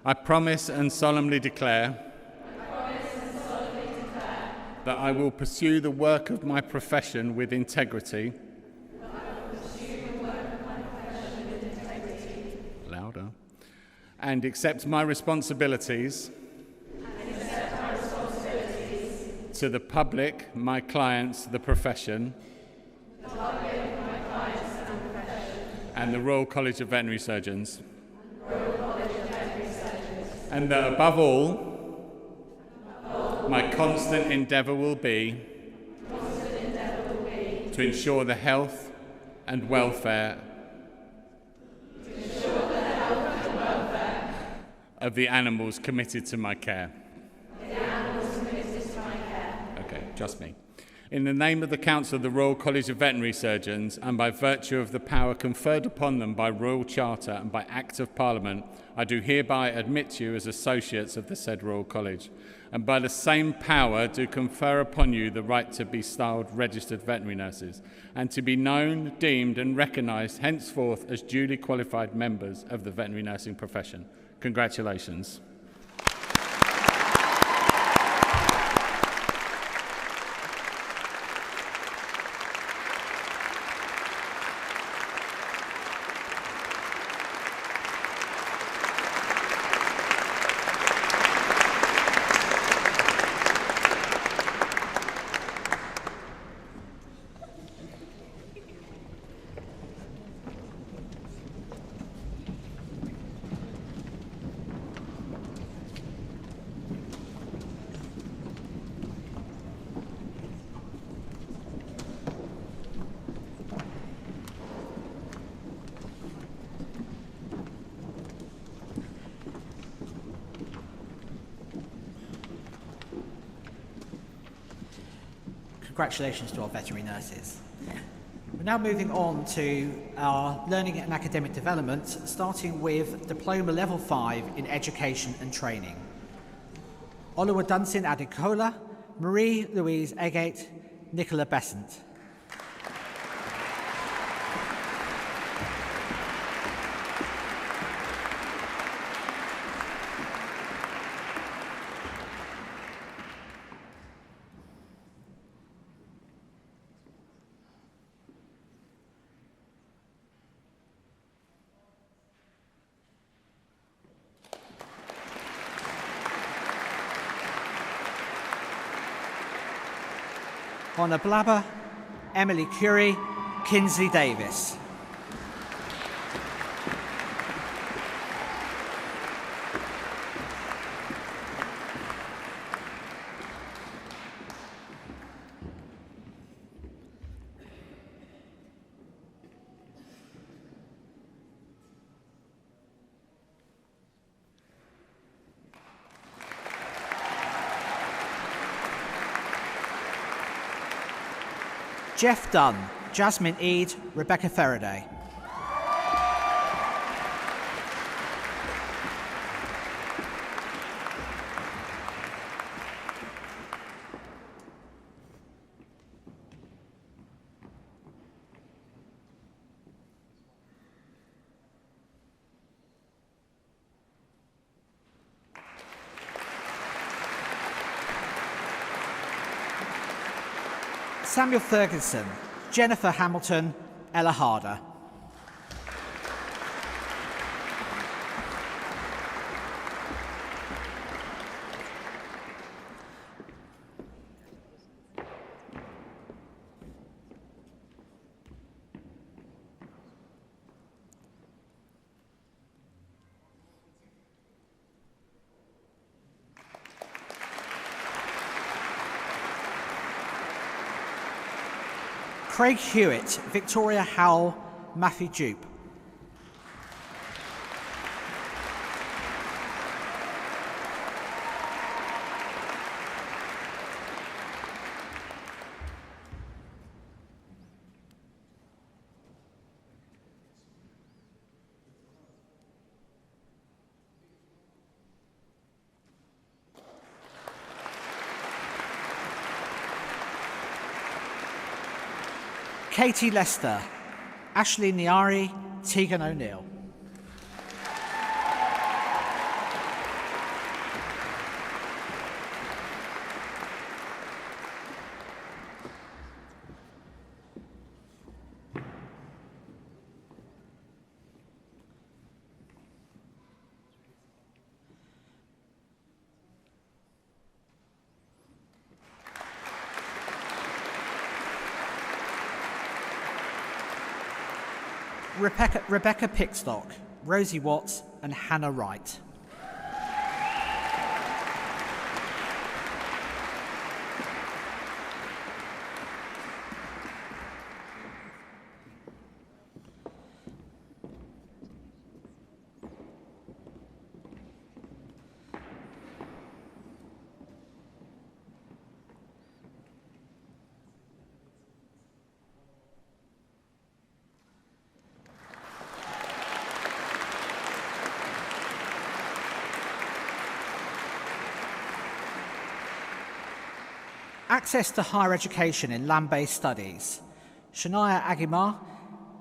I promise and solemnly declare that I will pursue the work of my profession with integrity. Louder. And accept my responsibilities to the public, my clients, the profession, and the Royal College of Veterinary Surgeons, and that above all, my constant endeavour will be to ensure the health and welfare of the animals committed to my care. Okay, just me. In the name of the Council of the Royal College of Veterinary Surgeons, and by virtue of the power conferred upon them by Royal Charter and by Act of Parliament, I do hereby admit you as associates of the said Royal College, and by the same power do confer upon you the right to be styled registered veterinary nurses, and to be known, deemed and recognised henceforth as duly qualified members of the veterinary nursing profession. Congratulations. Congratulations to our veterinary nurses. We're now moving on to our learning and academic development, starting with Diploma Level 5 in Education and Training. Oluwadunsin Adekola, Marie-Louise Egate, Nicola Besant. Honor Blabber, Emily Curie, Kinsley Davis. Jeff Dunn, Jasmine Eade, Rebecca Faraday. Samuel Ferguson, Jennifer Hamilton, Ella Harder. Craig Hewitt, Victoria Howell, Matthew Jupe. Katie Lester, Ashley Niari, Tegan O'Neill. Rebecca Pickstock, Rosie Watts and Hannah Wright. Access to higher education in land-based studies. Shania Agimar,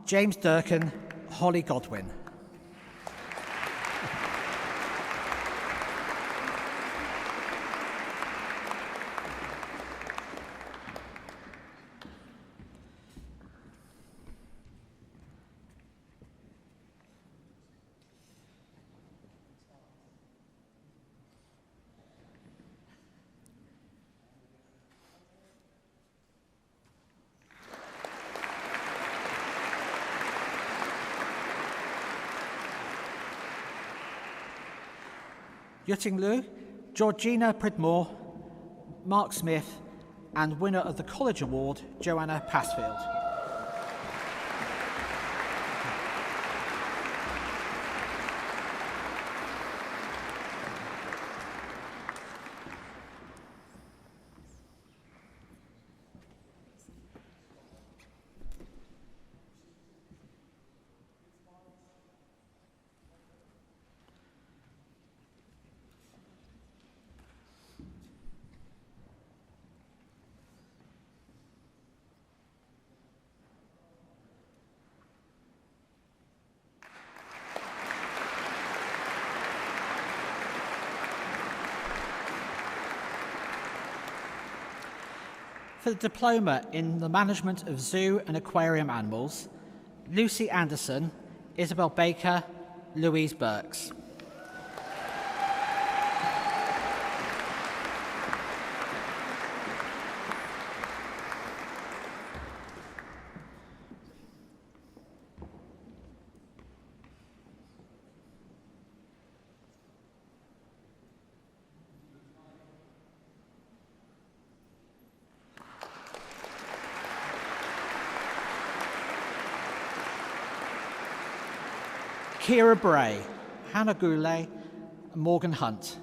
James Durkin, Holly Godwin. Yutting Liu, Georgina Pridmore, Mark Smith, and winner of the College Award, Joanna Passfield. For the Diploma in the Management of Zoo and Aquarium Animals, Lucy Anderson, Isabel Baker, Louise Burks. Kira Bray, Hannah Goulet, and Morgan Hunt.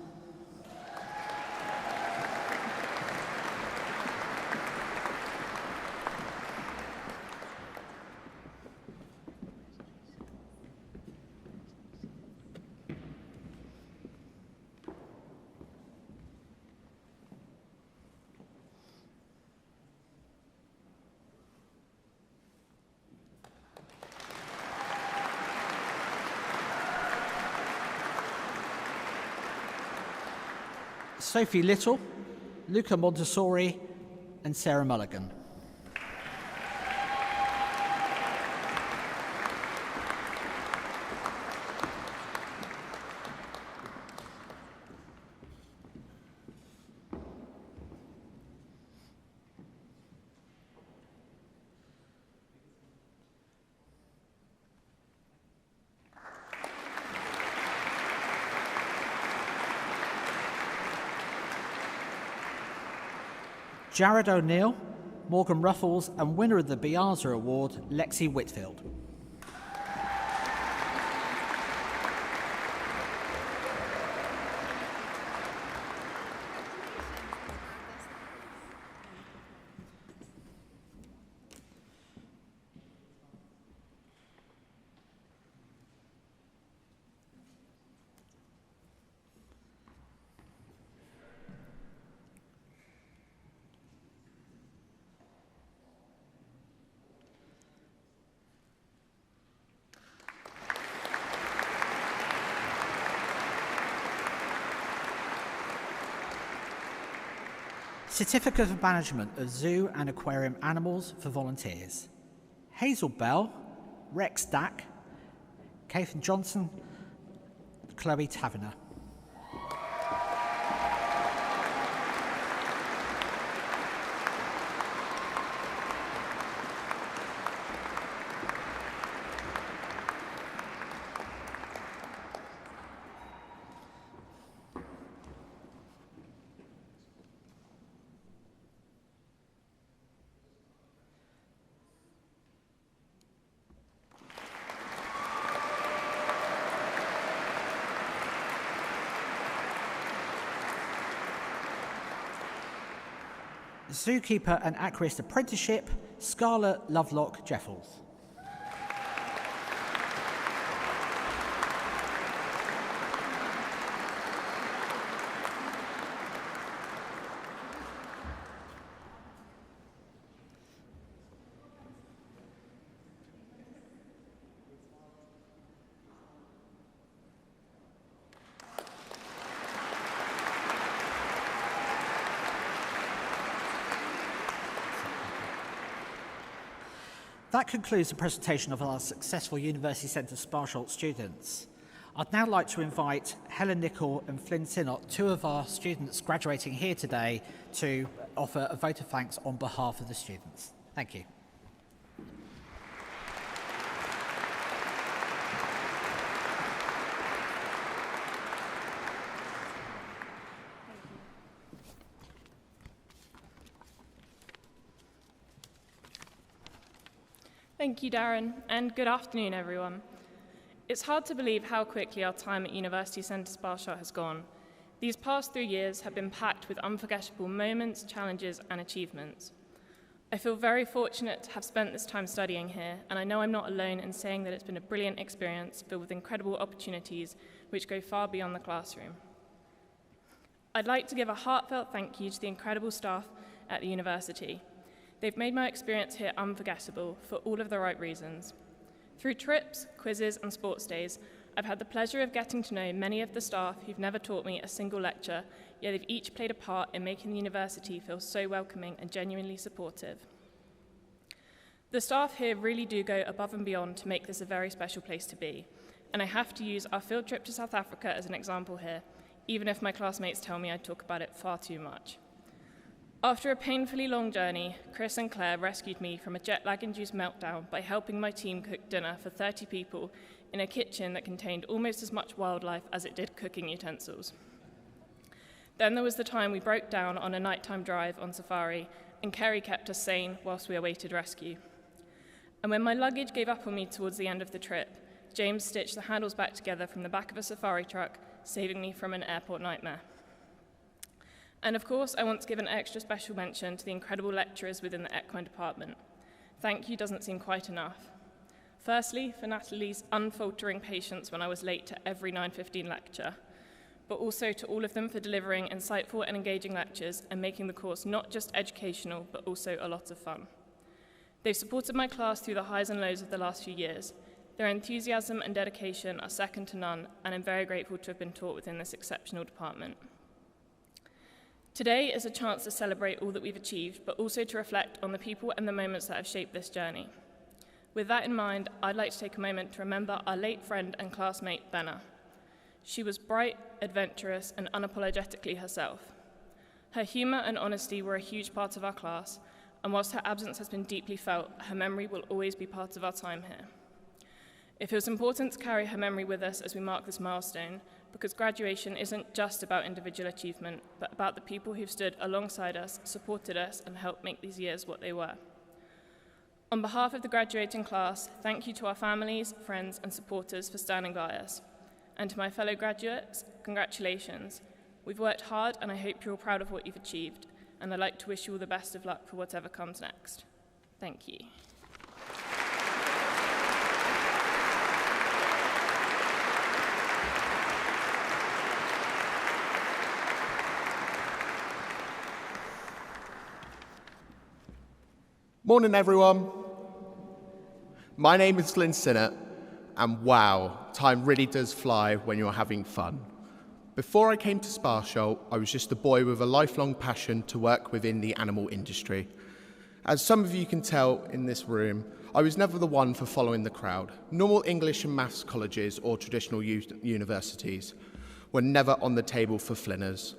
Sophie Little, Luca Montessori, and Sarah Mulligan. Jared O'Neill, Morgan Ruffles, and winner of the Biaza Award, Lexi Whitfield. Certificate of Management of Zoo and Aquarium Animals for volunteers. Hazel Bell, Rex Dack, Kathan Johnson, Chloe Taverner. Zookeeper and Aquarist Apprenticeship, Scarlett Lovelock Jeffels. That concludes the presentation of our successful University Centre Sparsholt students. I'd now like to invite Helen Nichol and Flynn Sinnott, two of our students graduating here today, to offer a vote of thanks on behalf of the students. Thank you. Thank you, Darren, and good afternoon, everyone. It's hard to believe how quickly our time at University Centre Sparsholt has gone. These past 3 years have been packed with unforgettable moments, challenges, and achievements. I feel very fortunate to have spent this time studying here, and I know I'm not alone in saying that it's been a brilliant experience filled with incredible opportunities which go far beyond the classroom. I'd like to give a heartfelt thank you to the incredible staff at the university. They've made my experience here unforgettable for all of the right reasons. Through trips, quizzes, and sports days, I've had the pleasure of getting to know many of the staff who've never taught me a single lecture, yet they've each played a part in making the university feel so welcoming and genuinely supportive. The staff here really do go above and beyond to make this a very special place to be, and I have to use our field trip to South Africa as an example here, even if my classmates tell me I talk about it far too much. After a painfully long journey, Chris and Claire rescued me from a jet lag-induced meltdown by helping my team cook dinner for 30 people in a kitchen that contained almost as much wildlife as it did cooking utensils. Then there was the time we broke down on a nighttime drive on safari, and Kerry kept us sane whilst we awaited rescue. And when my luggage gave up on me towards the end of the trip, James stitched the handles back together from the back of a safari truck, saving me from an airport nightmare. And of course, I want to give an extra special mention to the incredible lecturers within the equine department. Thank you doesn't seem quite enough. Firstly, for Natalie's unfaltering patience when I was late to every 9:15 lecture, but also to all of them for delivering insightful and engaging lectures and making the course not just educational, but also a lot of fun. They've supported my class through the highs and lows of the last few years. Their enthusiasm and dedication are second to none, and I'm very grateful to have been taught within this exceptional department. Today is a chance to celebrate all that we've achieved, but also to reflect on the people and the moments that have shaped this journey. With that in mind, I'd like to take a moment to remember our late friend and classmate, Benna. She was bright, adventurous, and unapologetically herself. Her humour and honesty were a huge part of our class, and whilst her absence has been deeply felt, her memory will always be part of our time here. It feels important to carry her memory with us as we mark this milestone, because graduation isn't just about individual achievement, but about the people who've stood alongside us, supported us, and helped make these years what they were. On behalf of the graduating class, thank you to our families, friends, and supporters for standing by us. And to my fellow graduates, congratulations. We've worked hard, and I hope you're all proud of what you've achieved, and I'd like to wish you all the best of luck for whatever comes next. Thank you. Morning, everyone. My name is Flynn Sinnott, and wow, time really does fly when you're having fun. Before I came to Sparsholt, I was just a boy with a lifelong passion to work within the animal industry. As some of you can tell in this room, I was never the one for following the crowd. Normal English and maths colleges or traditional universities were never on the table for Flynners.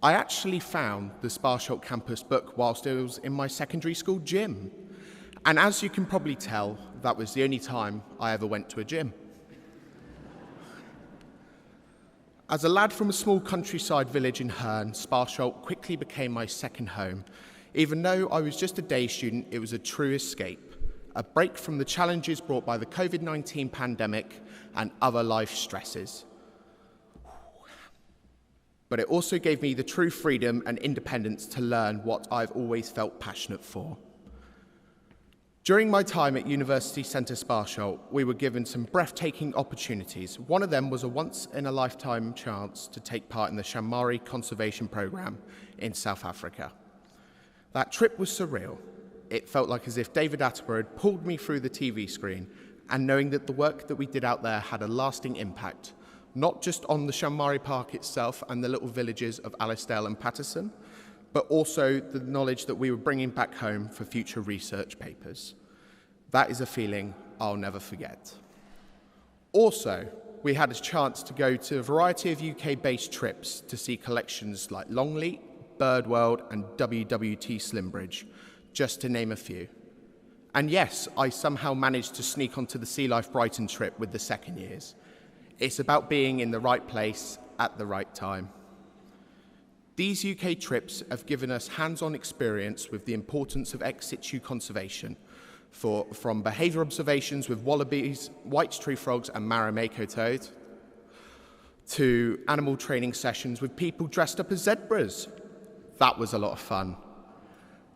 I actually found the Sparsholt campus book whilst I was in my secondary school gym. And as you can probably tell, that was the only time I ever went to a gym. As a lad from a small countryside village in Herne, Sparsholt quickly became my second home. Even though I was just a day student, it was a true escape, a break from the challenges brought by the COVID-19 pandemic and other life stresses. but it also gave me the true freedom and independence to learn what I've always felt passionate for. During my time at University Centre Sparsholt, we were given some breathtaking opportunities. One of them was a once-in-a-lifetime chance to take part in the Shamari Conservation Programme in South Africa. That trip was surreal. It felt like as if David Attenborough had pulled me through the TV screen, and knowing that the work that we did out there had a lasting impact, not just on the Shamari Park itself and the little villages of Alisdale and Patterson, but also the knowledge that we were bringing back home for future research papers. That is a feeling I'll never forget. Also, we had a chance to go to a variety of UK-based trips to see collections like Longleat, Birdworld, and WWT Slimbridge, just to name a few. And yes, I somehow managed to sneak onto the Sea Life Brighton trip with the second years. It's about being in the right place at the right time. These UK trips have given us hands-on experience with the importance of ex situ conservation, from behaviour observations with wallabies, white tree frogs and Marimako toad, to animal training sessions with people dressed up as zebras. That was a lot of fun.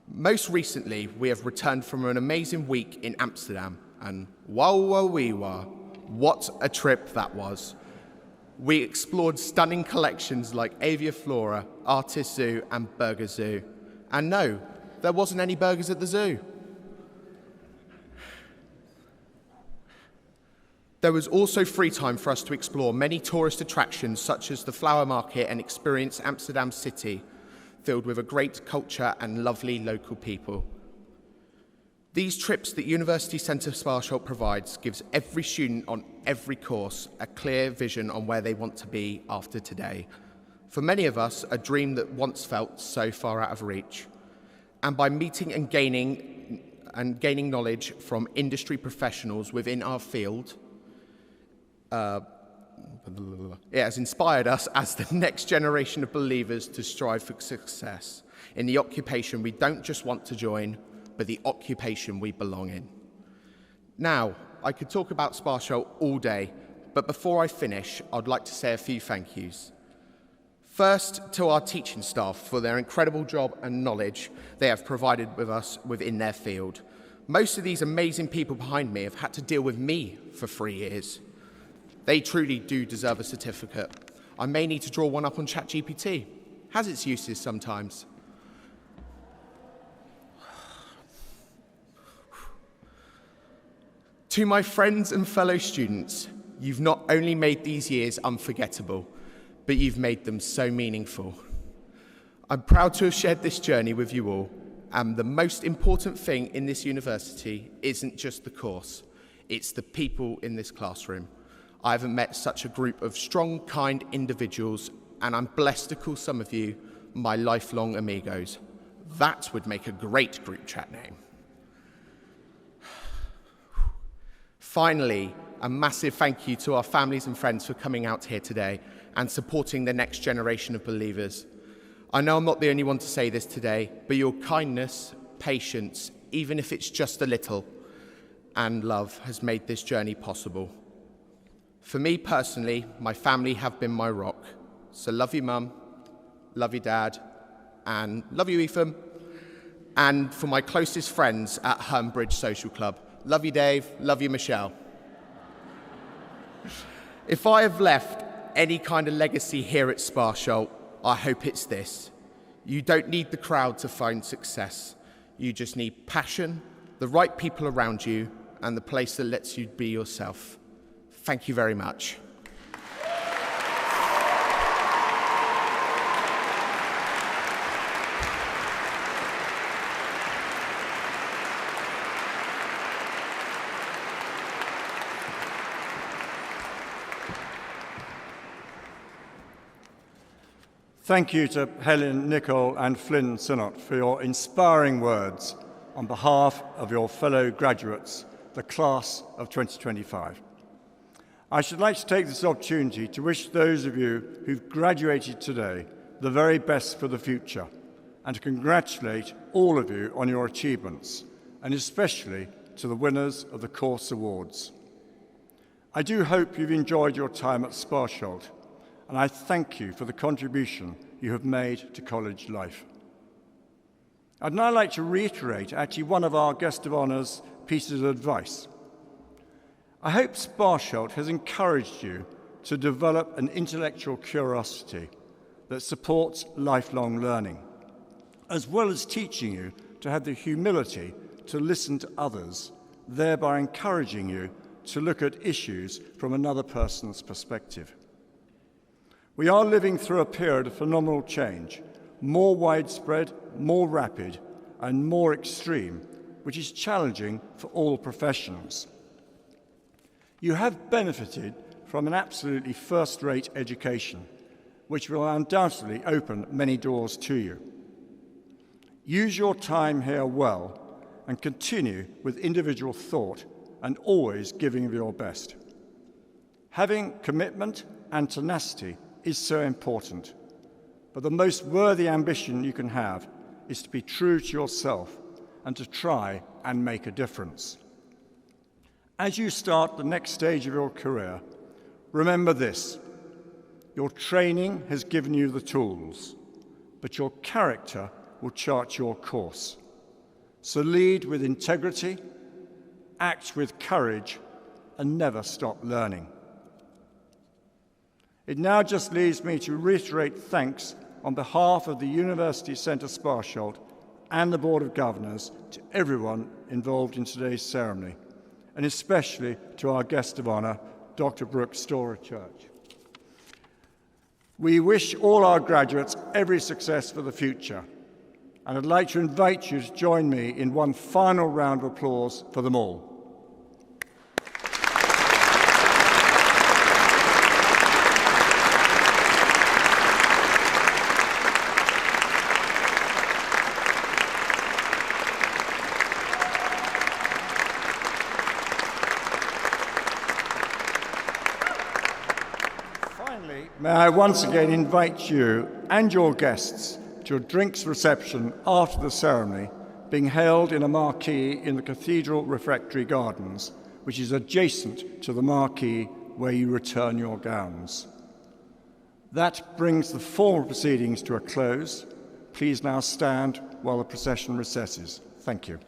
Most recently, we have returned from an amazing week in Amsterdam, and wow, what a trip that was. We explored stunning collections like Aviaflora, Artist Zoo, and Burger Zoo. And no, there wasn't any burgers at the zoo. There was also free time for us to explore many tourist attractions such as the Flower Market and experience Amsterdam City, filled with a great culture and lovely local people. These trips that University Centre Sparsholt provides gives every student on every course a clear vision on where they want to be after today. For many of us, a dream that once felt so far out of reach. And by meeting and gaining knowledge from industry professionals within our field, it has inspired us as the next generation of believers to strive for success in the occupation we don't just want to join, but the occupation we belong in. Now, I could talk about Sparsholt all day, but before I finish, I'd like to say a few thank yous. First, to our teaching staff for their incredible job and knowledge they have provided with us within their field. Most of these amazing people behind me have had to deal with me for 3 years. They truly do deserve a certificate. I may need to draw one up on ChatGPT. Has its uses sometimes. To my friends and fellow students, you've not only made these years unforgettable, but you've made them so meaningful. I'm proud to have shared this journey with you all, and the most important thing in this university isn't just the course, it's the people in this classroom. I haven't met such a group of strong, kind individuals, and I'm blessed to call some of you my lifelong amigos. That would make a great group chat name. Finally, a massive thank you to our families and friends for coming out here today and supporting the next generation of believers. I know I'm not the only one to say this today, but your kindness, patience, even if it's just a little, and love has made this journey possible. For me personally, my family have been my rock. So love you, Mum, love you, Dad, and love you, Ethan. And for my closest friends at Hernbridge Social Club, love you, Dave, love you, Michelle. If I have left any kind of legacy here at Sparsholt, I hope it's this. You don't need the crowd to find success. You just need passion, the right people around you, and the place that lets you be yourself. Thank you very much. Thank you to Helen Nichol and Flynn Sinnott for your inspiring words on behalf of your fellow graduates, the class of 2025. I should like to take this opportunity to wish those of you who've graduated today the very best for the future, and to congratulate all of you on your achievements, and especially to the winners of the course awards. I do hope you've enjoyed your time at Sparsholt, and I thank you for the contribution you have made to college life. I'd now like to reiterate actually one of our guest of honour's pieces of advice. I hope Sparsholt has encouraged you to develop an intellectual curiosity that supports lifelong learning, as well as teaching you to have the humility to listen to others, thereby encouraging you to look at issues from another person's perspective. We are living through a period of phenomenal change, more widespread, more rapid, and more extreme, which is challenging for all professions. You have benefited from an absolutely first-rate education, which will undoubtedly open many doors to you. Use your time here well and continue with individual thought and always giving of your best. Having commitment and tenacity is so important, but the most worthy ambition you can have is to be true to yourself and to try and make a difference. As you start the next stage of your career, remember this: your training has given you the tools, but your character will chart your course. So lead with integrity, act with courage, and never stop learning. It now just leaves me to reiterate thanks on behalf of the University Centre Sparsholt and the Board of Governors to everyone involved in today's ceremony, and especially to our guest of honour, Dr. Brooke Storer Church. We wish all our graduates every success for the future, and I'd like to invite you to join me in one final round of applause for them all. May I once again invite you and your guests to a drinks reception after the ceremony, being held in a marquee in the Cathedral Refectory Gardens, which is adjacent to the marquee where you return your gowns. That brings the formal proceedings to a close. Please now stand while the procession recesses. Thank you.